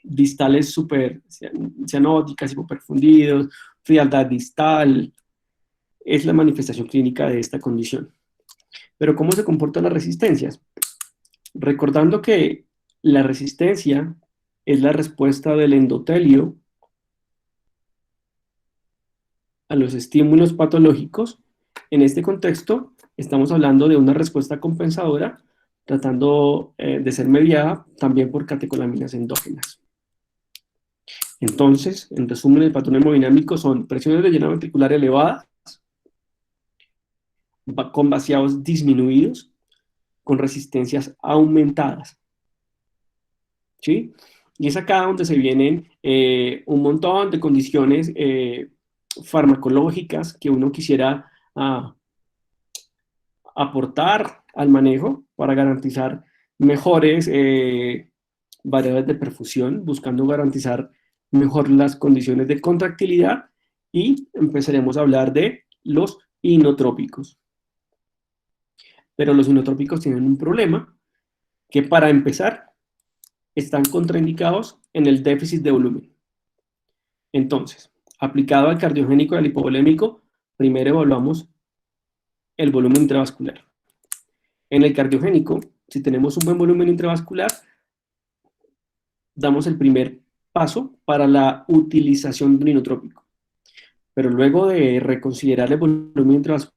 distales cianóticas, hipoperfundidos, frialdad distal, es la manifestación clínica de esta condición. Pero ¿cómo se comportan las resistencias? Recordando que la resistencia es la respuesta del endotelio a los estímulos patológicos. En este contexto, estamos hablando de una respuesta compensadora, tratando de ser mediada también por catecolaminas endógenas. Entonces, en resumen, el patrón hemodinámico son presiones de llenado ventricular elevadas, con vaciados disminuidos, con resistencias aumentadas. ¿Sí? Y es acá donde se vienen un montón de condiciones farmacológicas que uno quisiera aportar al manejo para garantizar mejores variables de perfusión, buscando garantizar mejor las condiciones de contractilidad, y empezaremos a hablar de los inotrópicos. Pero los inotrópicos tienen un problema, que para empezar están contraindicados en el déficit de volumen. Entonces, aplicado al cardiogénico y al hipovolémico, primero evaluamos el volumen intravascular. En el cardiogénico, si tenemos un buen volumen intravascular, damos el primer paso para la utilización de un inotrópico. Pero luego de reconsiderar el volumen intravascular,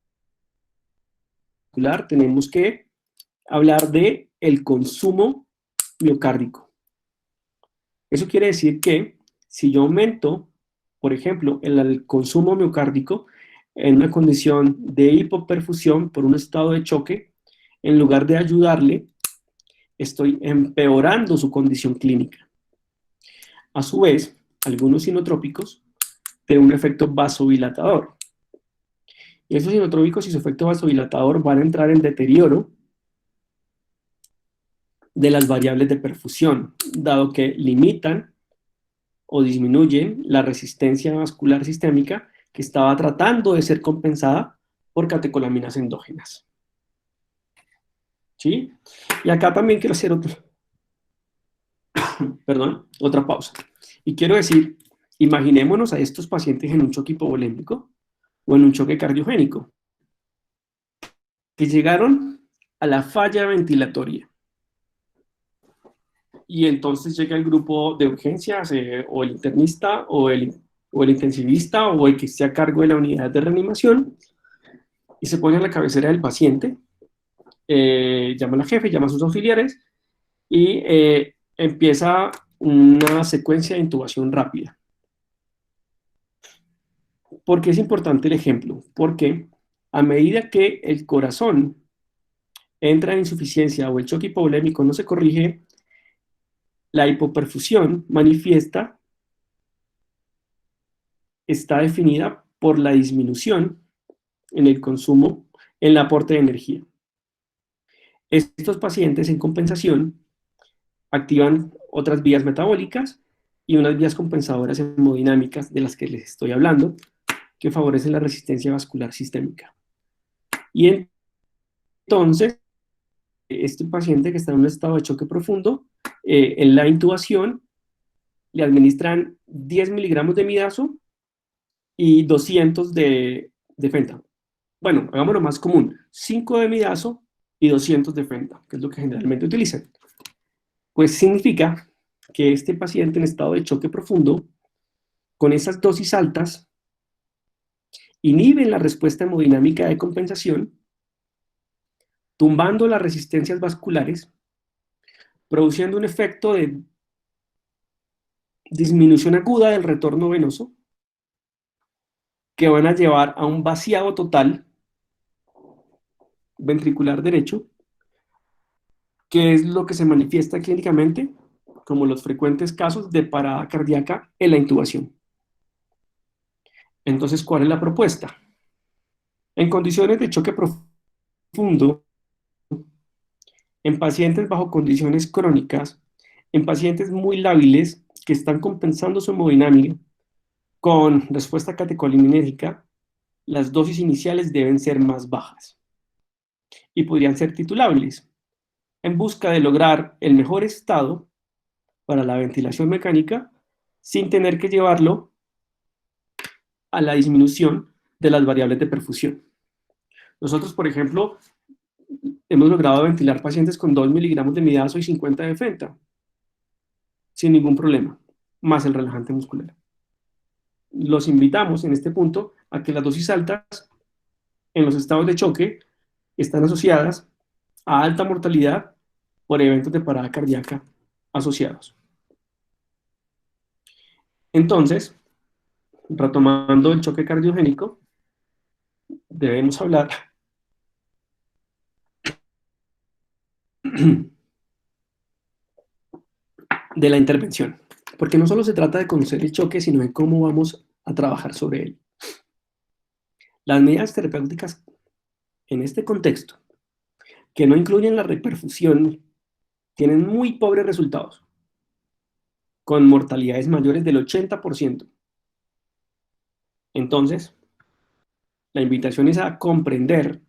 tenemos que hablar de el consumo miocárdico. Eso quiere decir que si yo aumento, por ejemplo, el consumo miocárdico en una condición de hipoperfusión por un estado de choque, en lugar de ayudarle, estoy empeorando su condición clínica. A su vez, algunos inotrópicos tienen un efecto vasodilatador. Y esos inotrópicos y su efecto vasodilatador van a entrar en deterioro de las variables de perfusión, dado que limitan o disminuyen la resistencia vascular sistémica que estaba tratando de ser compensada por catecolaminas endógenas. ¿Sí? Y acá también quiero hacer otra pausa. Y quiero decir, imaginémonos a estos pacientes en un choque hipovolémico o en un choque cardiogénico, que llegaron a la falla ventilatoria. Y entonces llega el grupo de urgencias, o el internista, o el intensivista, o el que esté a cargo de la unidad de reanimación, y se pone a la cabecera del paciente, llama a la jefe, llama a sus auxiliares, y empieza una secuencia de intubación rápida. ¿Por qué es importante el ejemplo? Porque a medida que el corazón entra en insuficiencia o el choque hipovolémico no se corrige, la hipoperfusión manifiesta está definida por la disminución en el consumo, en el aporte de energía. Estos pacientes, en compensación, activan otras vías metabólicas y unas vías compensadoras hemodinámicas de las que les estoy hablando, que favorecen la resistencia vascular sistémica. Y entonces, este paciente que está en un estado de choque profundo, en la intubación le administran 10 miligramos de midazo y 200 de fenta. Bueno, hagámoslo más común, 5 de midazo y 200 de fenta, que es lo que generalmente utilizan. Pues significa que este paciente en estado de choque profundo, con esas dosis altas, inhiben la respuesta hemodinámica de compensación, tumbando las resistencias vasculares, produciendo un efecto de disminución aguda del retorno venoso, que van a llevar a un vaciado total ventricular derecho, que es lo que se manifiesta clínicamente como los frecuentes casos de parada cardíaca en la intubación. Entonces, ¿cuál es la propuesta? En condiciones de choque profundo, en pacientes bajo condiciones crónicas, en pacientes muy lábiles que están compensando su hemodinámica con respuesta catecolinérgica, las dosis iniciales deben ser más bajas y podrían ser titulables, en busca de lograr el mejor estado para la ventilación mecánica sin tener que llevarlo a la disminución de las variables de perfusión. Nosotros, por ejemplo, hemos logrado ventilar pacientes con 2 miligramos de midazo y 50 de fenta, sin ningún problema, más el relajante muscular. Los invitamos en este punto a que las dosis altas en los estados de choque están asociadas a alta mortalidad por eventos de parada cardíaca asociados. Entonces, retomando el choque cardiogénico, debemos hablar de la intervención, porque no solo se trata de conocer el choque, sino de cómo vamos a trabajar sobre él. Las medidas terapéuticas en este contexto, que no incluyen la reperfusión, tienen muy pobres resultados, con mortalidades mayores del 80%. Entonces, la invitación es a comprender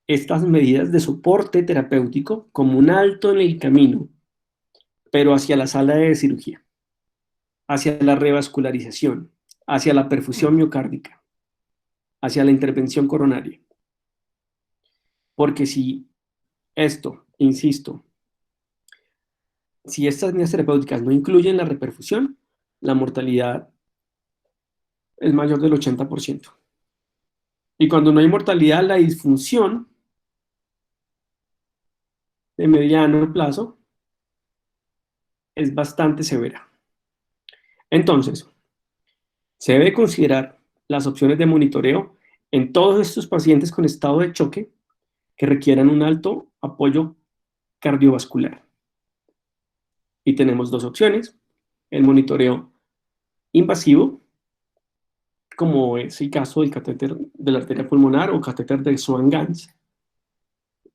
estas medidas de soporte terapéutico como un alto en el camino, pero hacia la sala de cirugía, hacia la revascularización, hacia la perfusión miocárdica, hacia la intervención coronaria. Porque si esto, insisto, si estas medidas terapéuticas no incluyen la reperfusión, la mortalidad es mayor del 80%. Y cuando no hay mortalidad, la disfunción de mediano plazo es bastante severa. Entonces, se debe considerar las opciones de monitoreo en todos estos pacientes con estado de choque que requieran un alto apoyo cardiovascular. Y tenemos dos opciones: el monitoreo invasivo, como es el caso del catéter de la arteria pulmonar o catéter de Swan-Ganz,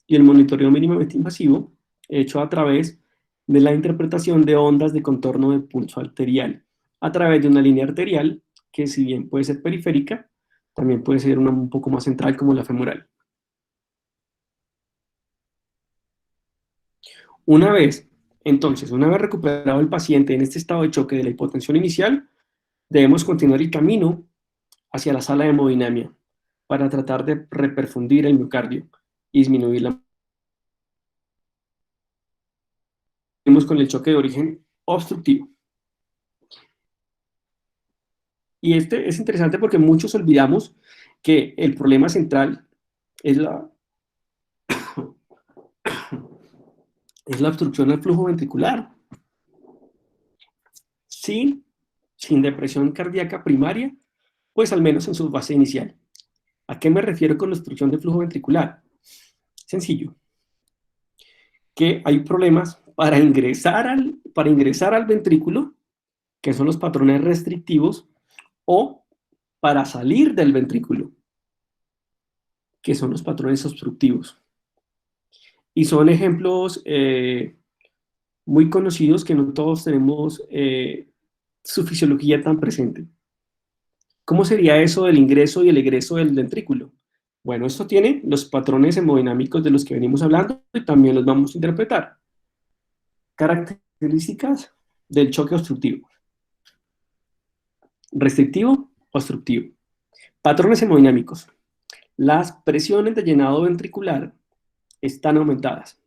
y el monitoreo mínimamente invasivo, hecho a través de la interpretación de ondas de contorno de pulso arterial, a través de una línea arterial que, si bien puede ser periférica, también puede ser una un poco más central, como la femoral. Una vez recuperado el paciente en este estado de choque de la hipotensión inicial, debemos continuar el camino hacia la sala de hemodinamia para tratar de reperfundir el miocardio y disminuir la con el choque de origen obstructivo. Y este es interesante porque muchos olvidamos que el problema central es la obstrucción al flujo ventricular. Sin depresión cardíaca primaria, pues al menos en su fase inicial. ¿A qué me refiero con obstrucción del flujo ventricular? Sencillo, que hay problemas para ingresar al ventrículo, que son los patrones restrictivos, o para salir del ventrículo, que son los patrones obstructivos. Y son ejemplos muy conocidos que no todos tenemos su fisiología tan presente. ¿Cómo sería eso del ingreso y el egreso del ventrículo? Bueno, esto tiene los patrones hemodinámicos de los que venimos hablando y también los vamos a interpretar. Características del choque obstructivo. Restrictivo, obstructivo. Patrones hemodinámicos. Las presiones de llenado ventricular están aumentadas.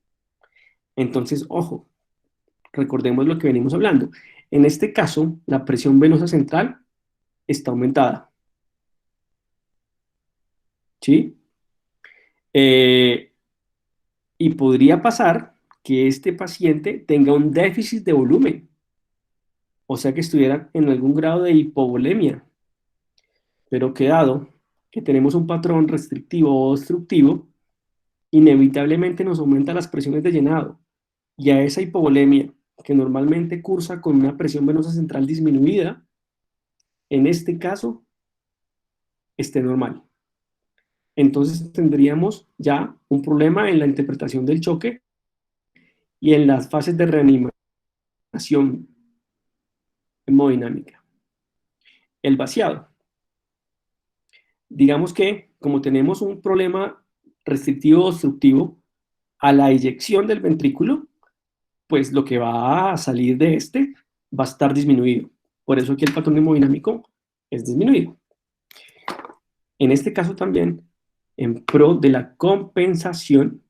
Entonces, ojo, recordemos lo que venimos hablando. En este caso, la presión venosa central está aumentada. ¿Sí? Y podría pasar que este paciente tenga un déficit de volumen, o sea que estuviera en algún grado de hipovolemia. Pero que dado que tenemos un patrón restrictivo o obstructivo, inevitablemente nos aumenta las presiones de llenado, y a esa hipovolemia, que normalmente cursa con una presión venosa central disminuida, en este caso, esté normal. Entonces tendríamos ya un problema en la interpretación del choque y en las fases de reanimación hemodinámica. El vaciado. Digamos que, como tenemos un problema restrictivo obstructivo a la eyección del ventrículo, pues lo que va a salir de este va a estar disminuido. Por eso aquí el patrón hemodinámico es disminuido. En este caso también, en pro de la compensación,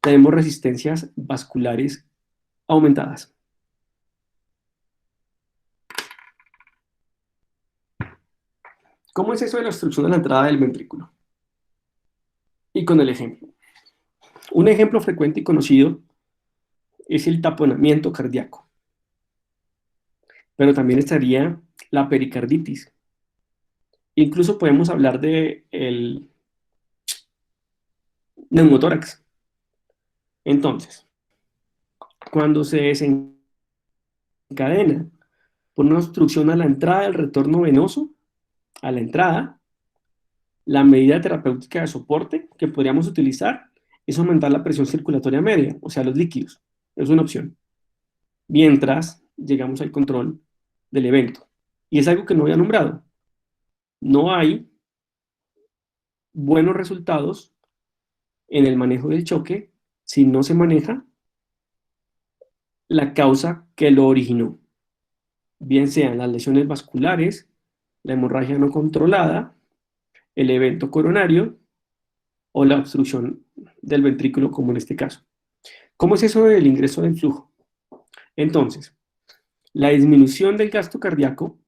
tenemos resistencias vasculares aumentadas. ¿Cómo es eso de la obstrucción de la entrada del ventrículo? Y con el ejemplo. Un ejemplo frecuente y conocido es el taponamiento cardíaco. Pero también estaría la pericarditis. Incluso podemos hablar de el neumotórax. Entonces, cuando se encadena por una obstrucción a la entrada del retorno venoso, a la entrada, la medida terapéutica de soporte que podríamos utilizar es aumentar la presión circulatoria media, o sea, los líquidos. Es una opción. Mientras llegamos al control del evento. Y es algo que no había nombrado. No hay buenos resultados en el manejo del choque si no se maneja la causa que lo originó. Bien sean las lesiones vasculares, la hemorragia no controlada, el evento coronario o la obstrucción del ventrículo, como en este caso. ¿Cómo es eso del ingreso del flujo? Entonces, la disminución del gasto cardíaco,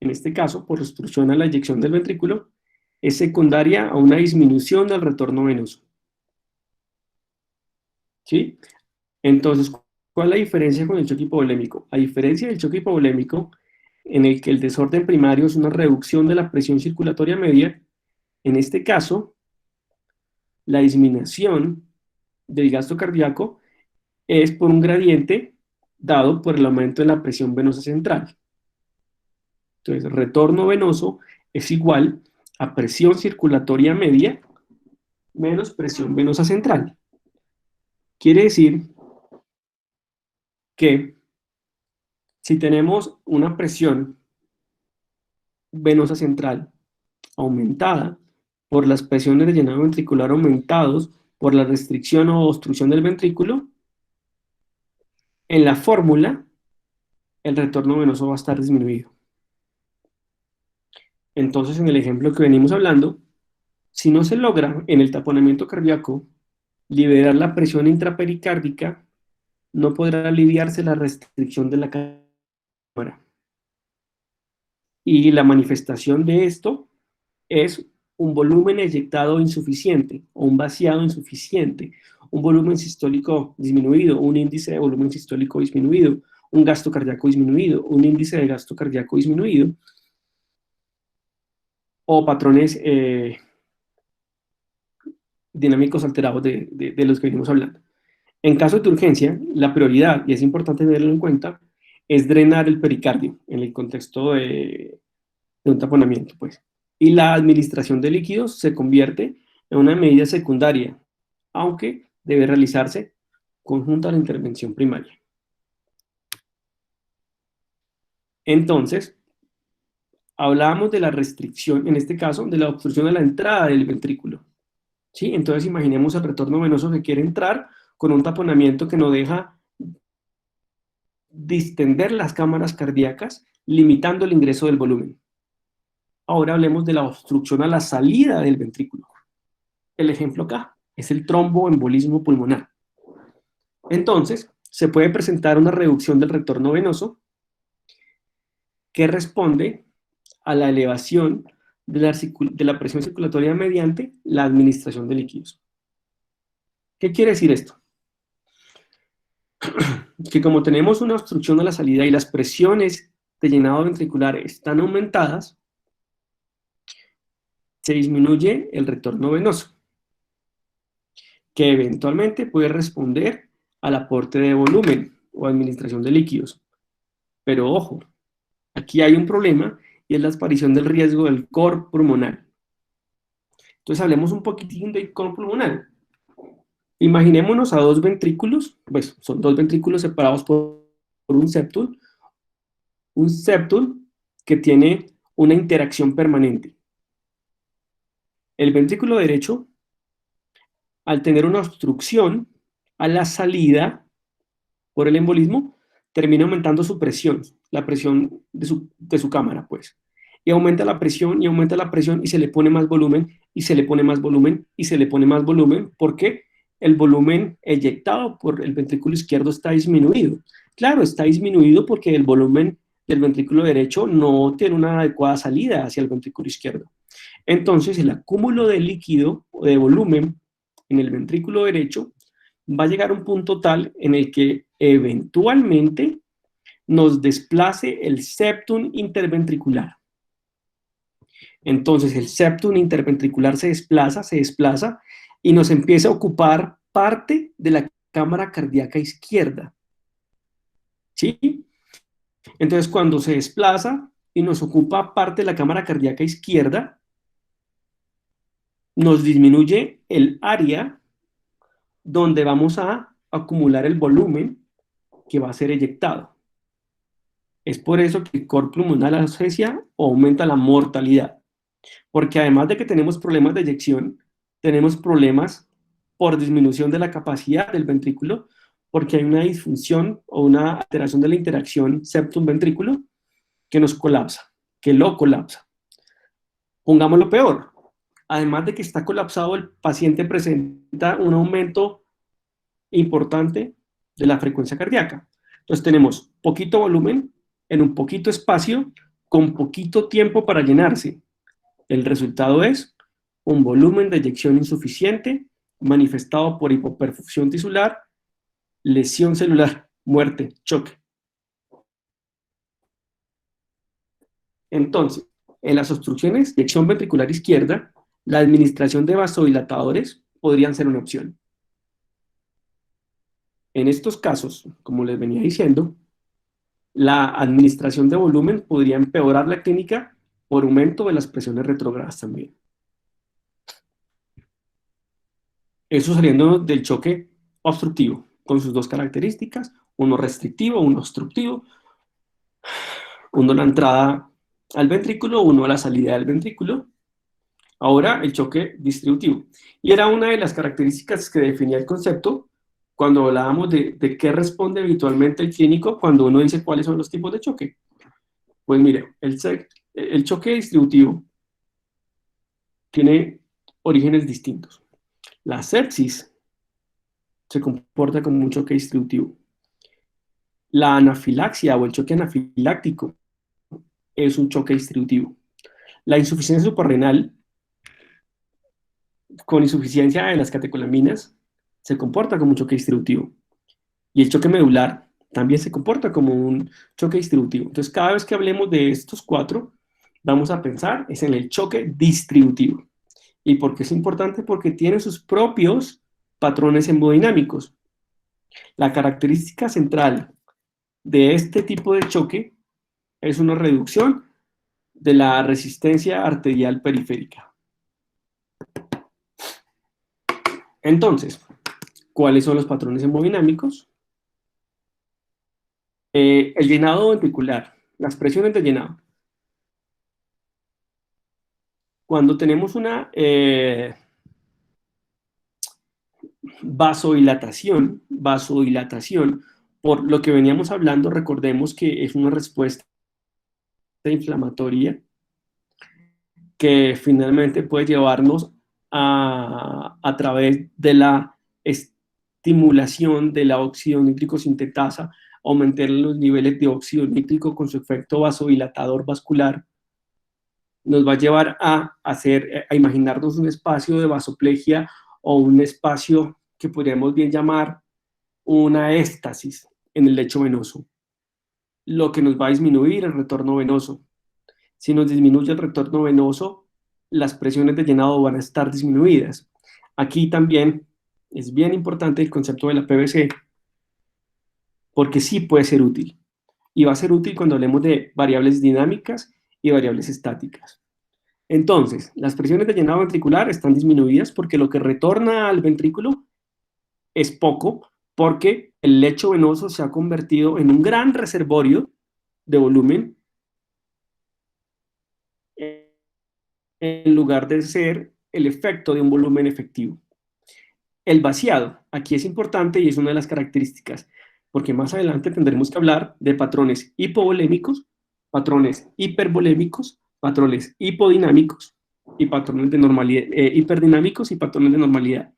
en este caso por obstrucción a la eyección del ventrículo, es secundaria a una disminución del retorno venoso. ¿Sí? Entonces, ¿cuál es la diferencia con el choque hipovolémico? A diferencia del choque hipovolémico, en el que el desorden primario es una reducción de la presión circulatoria media, en este caso, la disminución del gasto cardíaco es por un gradiente dado por el aumento de la presión venosa central. Entonces, retorno venoso es igual a presión circulatoria media menos presión venosa central. Quiere decir que si tenemos una presión venosa central aumentada por las presiones de llenado ventricular aumentados por la restricción o obstrucción del ventrículo, en la fórmula el retorno venoso va a estar disminuido. Entonces, en el ejemplo que venimos hablando, si no se logra en el taponamiento cardíaco liberar la presión intrapericárdica, no podrá aliviarse la restricción de la cámara. Y la manifestación de esto es un volumen eyectado insuficiente o un vaciado insuficiente, un volumen sistólico disminuido, un índice de volumen sistólico disminuido, un gasto cardíaco disminuido, un índice de gasto cardíaco disminuido, o patrones dinámicos alterados de los que venimos hablando. En caso de urgencia, la prioridad, y es importante tenerlo en cuenta, es drenar el pericardio en el contexto de un taponamiento, pues. Y la administración de líquidos se convierte en una medida secundaria, aunque debe realizarse conjunta a la intervención primaria. Entonces, hablábamos de la restricción, en este caso, de la obstrucción a la entrada del ventrículo. ¿Sí? Entonces, imaginemos el retorno venoso que quiere entrar con un taponamiento que no deja distender las cámaras cardíacas, limitando el ingreso del volumen. Ahora hablemos de la obstrucción a la salida del ventrículo. El ejemplo acá es el tromboembolismo pulmonar. Entonces, se puede presentar una reducción del retorno venoso que responde a la elevación de la presión circulatoria mediante la administración de líquidos. ¿Qué quiere decir esto? Que como tenemos una obstrucción a la salida y las presiones de llenado ventricular están aumentadas, se disminuye el retorno venoso, que eventualmente puede responder al aporte de volumen o administración de líquidos. Pero ojo, aquí hay un problema y es la aparición del riesgo del cor pulmonar. Entonces hablemos un poquitín del cor pulmonar. Imaginémonos a dos ventrículos, pues son dos ventrículos separados por un septum que tiene una interacción permanente. El ventrículo derecho, al tener una obstrucción a la salida por el embolismo, termina aumentando su presión, la presión de su cámara, pues. Y aumenta la presión, y aumenta la presión, y se le pone más volumen, y se le pone más volumen, y se le pone más volumen, porque el volumen eyectado por el ventrículo izquierdo está disminuido. Claro, está disminuido porque el volumen del ventrículo derecho no tiene una adecuada salida hacia el ventrículo izquierdo. Entonces, el acúmulo de líquido o de volumen en el ventrículo derecho va a llegar a un punto tal en el que eventualmente nos desplace el septum interventricular. Entonces, el septum interventricular se desplaza y nos empieza a ocupar parte de la cámara cardíaca izquierda. ¿Sí? Entonces, cuando se desplaza y nos ocupa parte de la cámara cardíaca izquierda, nos disminuye el área donde vamos a acumular el volumen que va a ser eyectado. Es por eso que el cor pulmonar asfixia aumenta la mortalidad, porque además de que tenemos problemas de eyección, tenemos problemas por disminución de la capacidad del ventrículo, porque hay una disfunción o una alteración de la interacción septum-ventrículo que nos colapsa, que lo colapsa. Pongámoslo peor. Además de que está colapsado, el paciente presenta un aumento importante de la frecuencia cardíaca. Entonces tenemos poquito volumen en un poquito espacio con poquito tiempo para llenarse. El resultado es un volumen de eyección insuficiente manifestado por hipoperfusión tisular, lesión celular, muerte, choque. Entonces, en las obstrucciones de eyección ventricular izquierda, la administración de vasodilatadores podrían ser una opción. En estos casos, como les venía diciendo, la administración de volumen podría empeorar la clínica por aumento de las presiones retrógradas también. Eso saliendo del choque obstructivo, con sus dos características, uno restrictivo, uno obstructivo, uno la entrada al ventrículo, uno a la salida del ventrículo. Ahora el choque distributivo. Y era una de las características que definía el concepto cuando hablábamos de qué responde habitualmente el clínico cuando uno dice cuáles son los tipos de choque. Pues mire, el choque distributivo tiene orígenes distintos. La sepsis se comporta como un choque distributivo. La anafilaxia o el choque anafiláctico es un choque distributivo. La insuficiencia suprarrenal con insuficiencia de las catecolaminas se comporta como un choque distributivo. Y el choque medular también se comporta como un choque distributivo. Entonces, cada vez que hablemos de estos cuatro, vamos a pensar es en el choque distributivo. ¿Y por qué es importante? Porque tiene sus propios patrones hemodinámicos. La característica central de este tipo de choque es una reducción de la resistencia arterial periférica. Entonces, ¿cuáles son los patrones hemodinámicos? El llenado ventricular, las presiones de llenado. Cuando tenemos una vasodilatación, por lo que veníamos hablando, recordemos que es una respuesta inflamatoria que finalmente puede llevarnos a través de la estimulación de la óxido nítrico sintetasa, aumentar los niveles de óxido nítrico con su efecto vasodilatador vascular, nos va a llevar a imaginarnos un espacio de vasoplegia o un espacio que podríamos bien llamar una éstasis en el lecho venoso, lo que nos va a disminuir el retorno venoso. Si nos disminuye el retorno venoso, las presiones de llenado van a estar disminuidas. Aquí también es bien importante el concepto de la PVC, porque sí puede ser útil. Y va a ser útil cuando hablemos de variables dinámicas y variables estáticas. Entonces, las presiones de llenado ventricular están disminuidas porque lo que retorna al ventrículo es poco, porque el lecho venoso se ha convertido en un gran reservorio de volumen en lugar de ser el efecto de un volumen efectivo. El vaciado, aquí es importante y es una de las características, porque más adelante tendremos que hablar de patrones hipovolémicos, patrones hipervolémicos, patrones hipodinámicos y patrones de normalidad, hiperdinámicos y patrones de normalidad.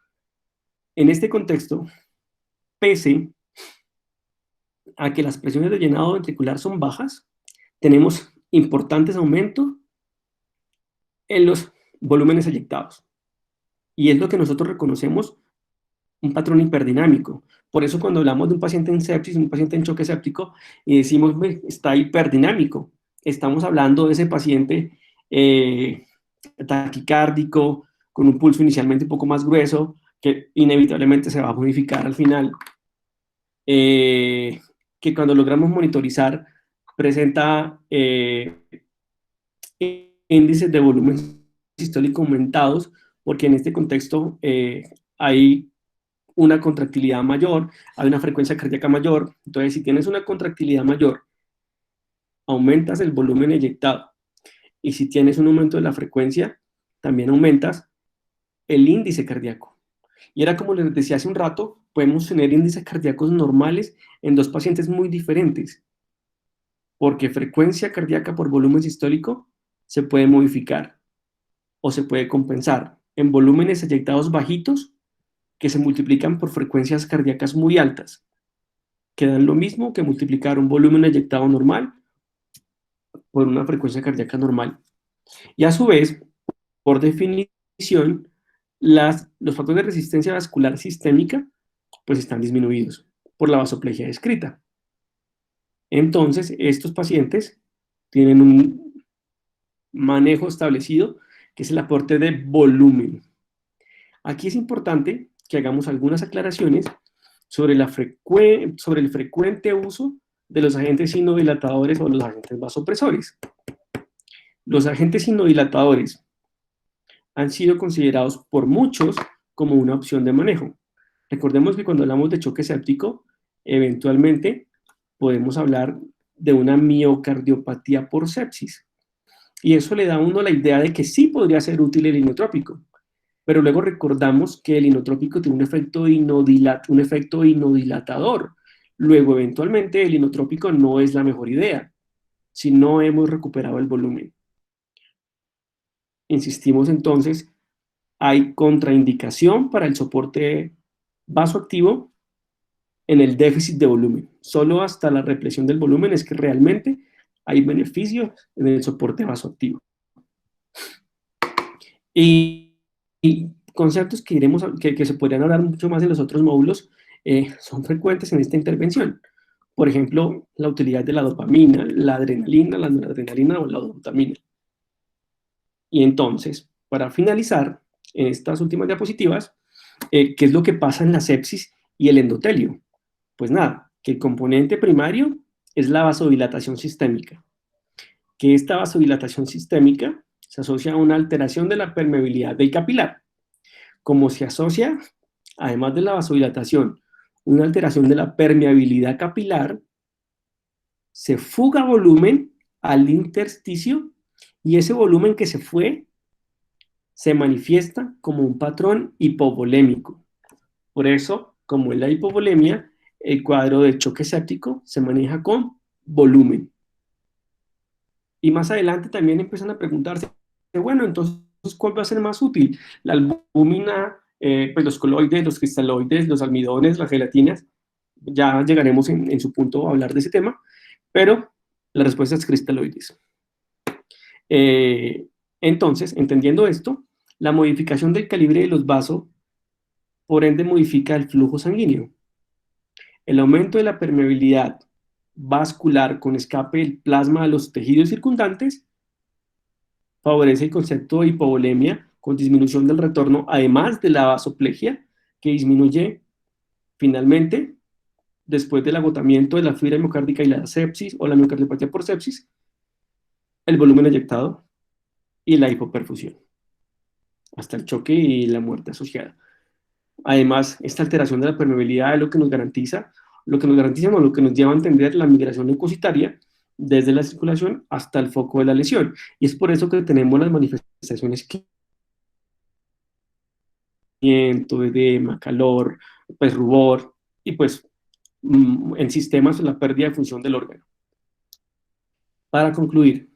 En este contexto, pese a que las presiones de llenado ventricular son bajas, tenemos importantes aumentos en los volúmenes eyectados. Y es lo que nosotros reconocemos un patrón hiperdinámico. Por eso cuando hablamos de un paciente en sepsis, un paciente en choque séptico, y decimos, está hiperdinámico, estamos hablando de ese paciente taquicárdico, con un pulso inicialmente un poco más grueso, que inevitablemente se va a modificar al final, que cuando logramos monitorizar presenta índices de volumen sistólico aumentados, porque en este contexto hay una contractilidad mayor, hay una frecuencia cardíaca mayor. Entonces, si tienes una contractilidad mayor, aumentas el volumen eyectado. Y si tienes un aumento de la frecuencia, también aumentas el índice cardíaco. Y era como les decía hace un rato, podemos tener índices cardíacos normales en dos pacientes muy diferentes, porque frecuencia cardíaca por volumen sistólico se puede modificar o se puede compensar en volúmenes eyectados bajitos que se multiplican por frecuencias cardíacas muy altas, que dan lo mismo que multiplicar un volumen eyectado normal por una frecuencia cardíaca normal. Y a su vez, por definición, los factores de resistencia vascular sistémica pues están disminuidos por la vasoplegia descrita. Entonces, estos pacientes tienen un manejo establecido que es el aporte de volumen. Aquí es importante que hagamos algunas aclaraciones sobre el frecuente uso de los agentes sinodilatadores o los agentes vasopresores. Los agentes sinodilatadores han sido considerados por muchos como una opción de manejo. Recordemos que cuando hablamos de choque séptico, eventualmente podemos hablar de una miocardiopatía por sepsis. Y eso le da a uno la idea de que sí podría ser útil el inotrópico. Pero luego recordamos que el inotrópico tiene un efecto inodilatador. Luego, eventualmente, el inotrópico no es la mejor idea si no hemos recuperado el volumen. Insistimos entonces, hay contraindicación para el soporte vasoactivo en el déficit de volumen. Solo hasta la represión del volumen es que realmente hay beneficios en el soporte vasoactivo. Y conceptos que se podrían hablar mucho más en los otros módulos son frecuentes en esta intervención. Por ejemplo, la utilidad de la dopamina, la adrenalina, la noradrenalina o la dopamina. Y entonces, para finalizar, en estas últimas diapositivas, ¿qué es lo que pasa en la sepsis y el endotelio? Pues nada, que el componente primario es la vasodilatación sistémica. Que esta vasodilatación sistémica se asocia a una alteración de la permeabilidad del capilar. Como se asocia, además de la vasodilatación, una alteración de la permeabilidad capilar, se fuga volumen al intersticio y ese volumen que se fue se manifiesta como un patrón hipovolémico. Por eso, como en la hipovolemia, el cuadro de choque séptico se maneja con volumen. Y más adelante también empiezan a preguntarse, bueno, entonces, ¿cuál va a ser más útil? La albúmina, pues los coloides, los cristaloides, los almidones, las gelatinas. Ya llegaremos en su punto a hablar de ese tema, pero la respuesta es cristaloides. Entonces, entendiendo esto, la modificación del calibre de los vasos, por ende, modifica el flujo sanguíneo. El aumento de la permeabilidad vascular con escape del plasma a los tejidos circundantes favorece el concepto de hipovolemia con disminución del retorno, además de la vasoplegia, que disminuye finalmente, después del agotamiento de la fibra miocárdica y la sepsis o la miocardiopatía por sepsis, el volumen eyectado y la hipoperfusión, hasta el choque y la muerte asociada. Además, esta alteración de la permeabilidad es lo que nos garantiza o lo que nos lleva a entender la migración leucocitaria desde la circulación hasta el foco de la lesión. Y es por eso que tenemos las manifestaciones edema, calor, pues rubor, y pues en sistemas la pérdida de función del órgano. Para concluir,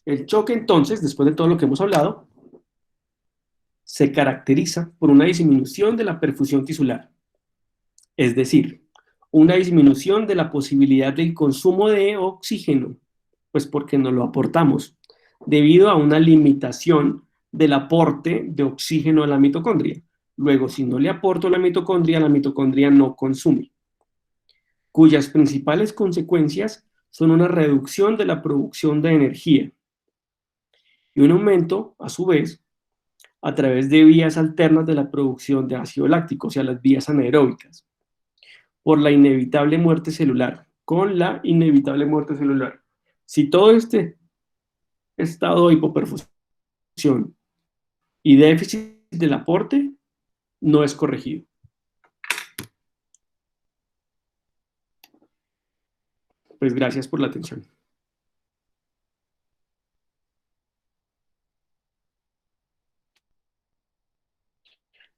el choque entonces, después de todo lo que hemos hablado, se caracteriza por una disminución de la perfusión tisular, es decir, una disminución de la posibilidad del consumo de oxígeno, pues porque no lo aportamos, debido a una limitación del aporte de oxígeno a la mitocondria. Luego, si no le aporto a la mitocondria no consume, cuyas principales consecuencias son una reducción de la producción de energía y un aumento, a su vez, a través de vías alternas de la producción de ácido láctico, o sea, las vías anaeróbicas, por la inevitable muerte celular con la inevitable muerte celular. Si todo este estado de hipoperfusión y déficit del aporte no es corregido. Pues gracias por la atención.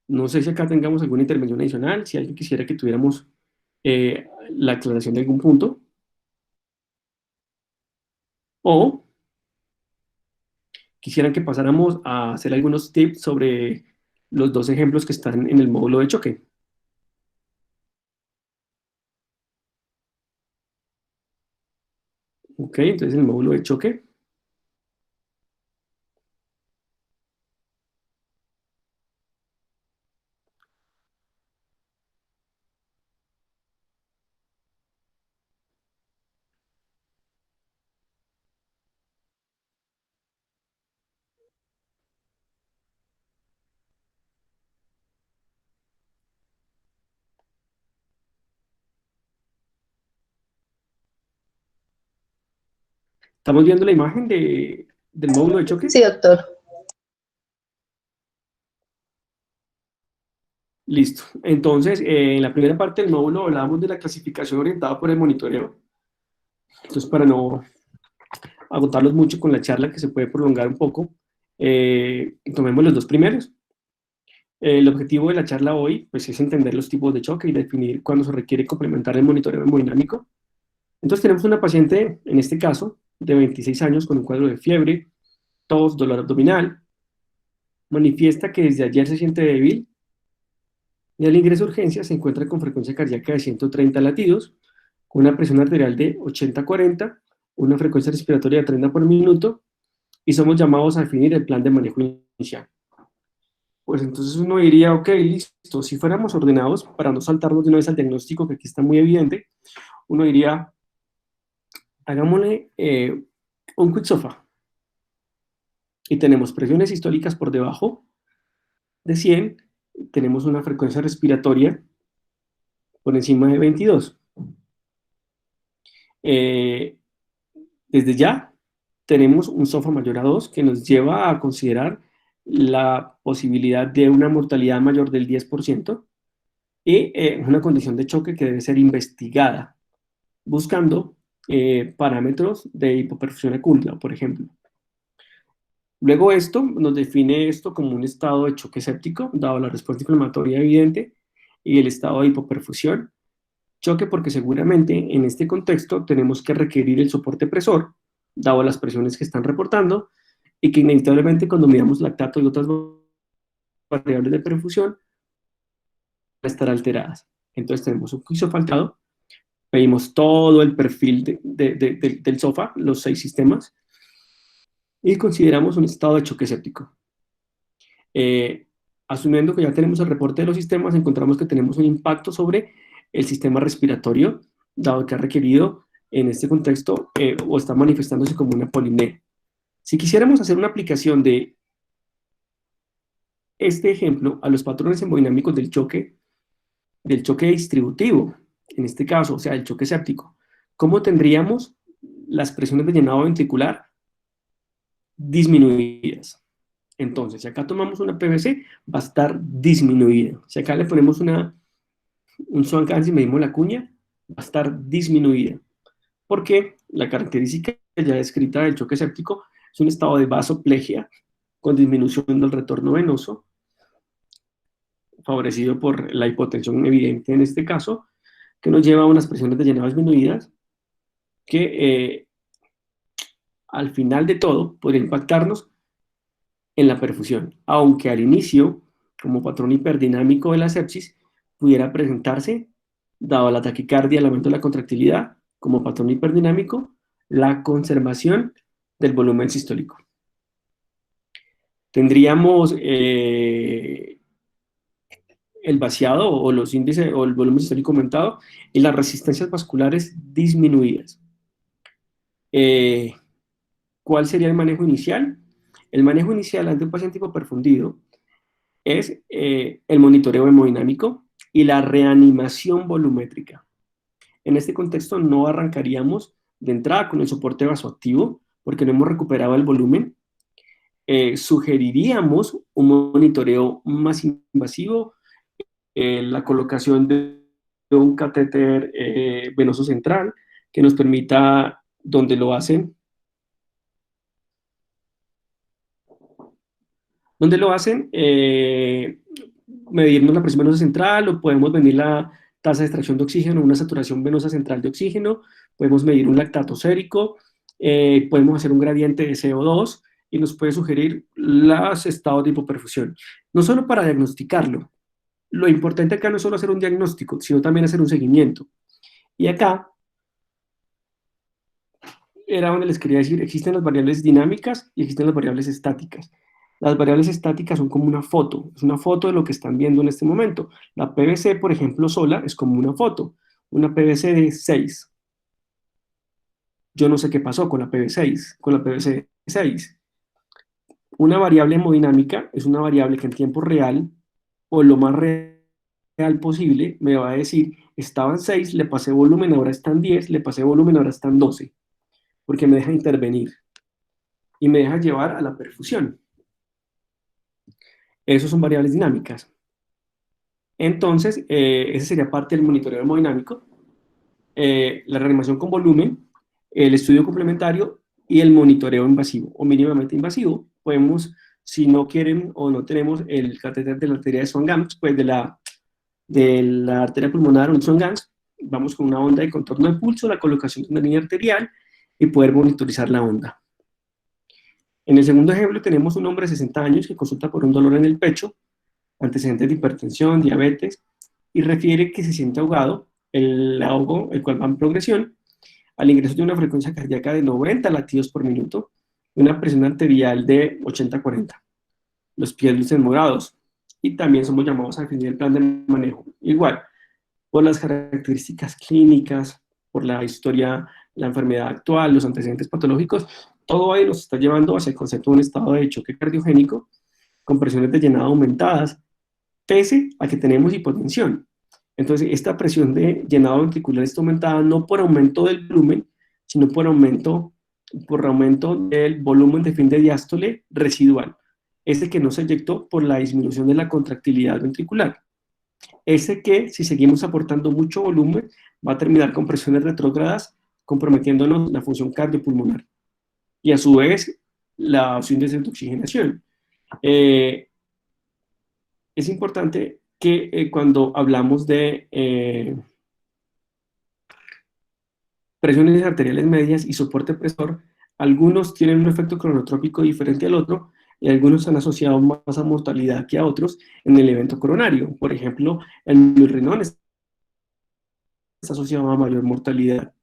No sé si acá tengamos alguna intervención adicional, si alguien quisiera que tuviéramos la aclaración de algún punto. O quisieran que pasáramos a hacer algunos tips sobre los dos ejemplos que están en el módulo de choque. Ok, entonces el módulo de choque. ¿Estamos viendo la imagen del módulo de choque? Sí, doctor. Listo. Entonces, en la primera parte del módulo hablábamos de la clasificación orientada por el monitoreo. Entonces, para no agotarlos mucho con la charla, que se puede prolongar un poco, tomemos los dos primeros. El objetivo de la charla hoy pues, es entender los tipos de choque y definir cuándo se requiere complementar el monitoreo hemodinámico. Entonces tenemos una paciente, en este caso, de 26 años con un cuadro de fiebre, tos, dolor abdominal, manifiesta que desde ayer se siente débil y al ingreso a urgencias se encuentra con frecuencia cardíaca de 130 latidos, con una presión arterial de 80-40, una frecuencia respiratoria de 30 por minuto y somos llamados a definir el plan de manejo inicial. Pues entonces uno diría, ok, listo, si fuéramos ordenados, para no saltarnos de una vez al diagnóstico, que aquí está muy evidente, uno diría, hagámosle un quick SOFA. Y tenemos presiones sistólicas por debajo de 100, tenemos una frecuencia respiratoria por encima de 22. Desde ya tenemos un SOFA mayor a 2 que nos lleva a considerar la posibilidad de una mortalidad mayor del 10% y una condición de choque que debe ser investigada, buscando parámetros de hipoperfusión acústica, por ejemplo. Luego esto nos define esto como un estado de choque séptico, dado la respuesta inflamatoria evidente y el estado de hipoperfusión. Choque porque seguramente en este contexto tenemos que requerir el soporte presor, dado las presiones que están reportando, y que inevitablemente cuando miramos lactato y otras variables de perfusión, van a estar alteradas. Entonces tenemos un quick SOFA alterado, pedimos todo el perfil del SOFA, los 6 sistemas, y consideramos un estado de choque séptico. Asumiendo que ya tenemos el reporte de los sistemas, encontramos que tenemos un impacto sobre el sistema respiratorio, dado que ha requerido en este contexto o está manifestándose como una polimnea. Si quisiéramos hacer una aplicación de este ejemplo a los patrones hemodinámicos del choque distributivo, en este caso, o sea, el choque séptico, ¿cómo tendríamos las presiones de llenado ventricular disminuidas? Entonces, si acá tomamos una PVC, va a estar disminuida. Si acá le ponemos un Swan-Ganz y medimos la cuña, va a estar disminuida. Porque la característica ya descrita del choque séptico es un estado de vasoplegia con disminución del retorno venoso, favorecido por la hipotensión evidente en este caso, que nos lleva a unas presiones de llenado disminuidas que al final de todo podría impactarnos en la perfusión, aunque al inicio, como patrón hiperdinámico de la sepsis, pudiera presentarse, dado la taquicardia, el aumento de la contractilidad, como patrón hiperdinámico, la conservación del volumen sistólico. Tendríamos el vaciado o los índices o el volumen sistólico aumentado y las resistencias vasculares disminuidas. ¿Cuál sería el manejo inicial? El manejo inicial ante un paciente hipoperfundido es el monitoreo hemodinámico y la reanimación volumétrica. En este contexto no arrancaríamos de entrada con el soporte vasoactivo porque no hemos recuperado el volumen. Sugeriríamos un monitoreo más invasivo, la colocación de un catéter venoso central que nos permita, donde lo hacen, medirnos la presión venosa central, o podemos medir la tasa de extracción de oxígeno, una saturación venosa central de oxígeno, podemos medir un lactato sérico, podemos hacer un gradiente de CO2 y nos puede sugerir los estados de hipoperfusión. No solo para diagnosticarlo, lo importante acá no es solo hacer un diagnóstico, sino también hacer un seguimiento. Y acá era donde les quería decir, existen las variables dinámicas y existen las variables estáticas. Las variables estáticas son como una foto, es una foto de lo que están viendo en este momento. La PVC, por ejemplo, sola es como una foto, una PVC de 6. Yo no sé qué pasó con la PV6, con la PVC 6. Una variable hemodinámica es una variable que en tiempo real, o lo más real posible, me va a decir, estaban 6, le pasé volumen, ahora están 10, le pasé volumen, ahora están 12, porque me deja intervenir y me deja llevar a la perfusión. Esas son variables dinámicas. Entonces, ese sería parte del monitoreo hemodinámico, la reanimación con volumen, el estudio complementario y el monitoreo invasivo o mínimamente invasivo. Podemos, si no quieren o no tenemos el catéter de la arteria de Swan-Ganz, pues de la arteria pulmonar o el Swan-Ganz, vamos con una onda de contorno de pulso, la colocación de una línea arterial y poder monitorizar la onda. En el segundo ejemplo tenemos un hombre de 60 años que consulta por un dolor en el pecho, antecedentes de hipertensión, diabetes, y refiere que se siente ahogado, el ahogo, el cual va en progresión, al ingreso de una frecuencia cardíaca de 90 latidos por minuto, y una presión arterial de 80-40. Los pies lucen morados, y también somos llamados a definir el plan de manejo. Igual, por las características clínicas, por la historia, la enfermedad actual, los antecedentes patológicos, todo ahí nos está llevando hacia el concepto de un estado de choque cardiogénico con presiones de llenado aumentadas, pese a que tenemos hipotensión. Entonces, esta presión de llenado ventricular está aumentada no por aumento del volumen, sino por aumento del volumen de fin de diástole residual, ese que no se eyectó por la disminución de la contractilidad ventricular. Ese que, si seguimos aportando mucho volumen, va a terminar con presiones retrógradas, comprometiéndonos la función cardiopulmonar. Y a su vez, la opción de desoxigenación. Es importante que cuando hablamos de presiones arteriales medias y soporte presor, algunos tienen un efecto cronotrópico diferente al otro y algunos han asociado más a mortalidad que a otros en el evento coronario. Por ejemplo, el milrinón está asociado a mayor mortalidad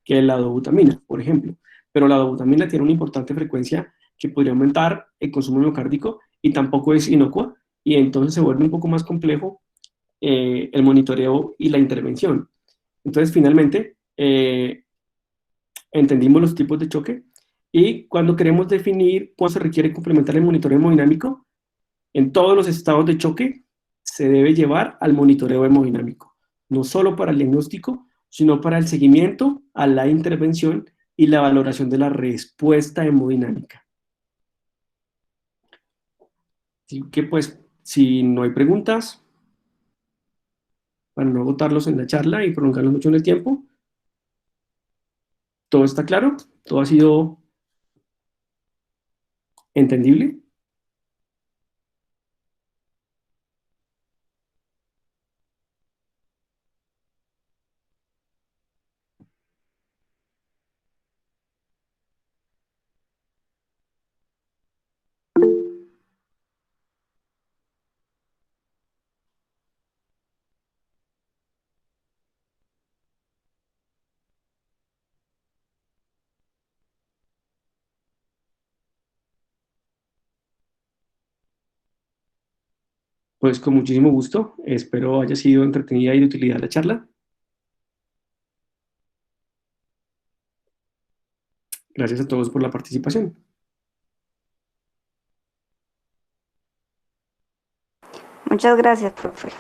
que la dobutamina, por ejemplo. Pero la dobutamina tiene una importante frecuencia que podría aumentar el consumo miocárdico y tampoco es inocua, y entonces se vuelve un poco más complejo el monitoreo y la intervención. Entonces, finalmente, entendimos los tipos de choque, y cuando queremos definir cuándo se requiere complementar el monitoreo hemodinámico, en todos los estados de choque se debe llevar al monitoreo hemodinámico, no solo para el diagnóstico, sino para el seguimiento a la intervención y la valoración de la respuesta hemodinámica. Así que pues, si no hay preguntas, para no agotarlos en la charla y prolongarlos mucho en el tiempo, ¿todo está claro? ¿Todo ha sido entendible? Pues con muchísimo gusto. Espero haya sido entretenida y de utilidad la charla. Gracias a todos por la participación. Muchas gracias, profe.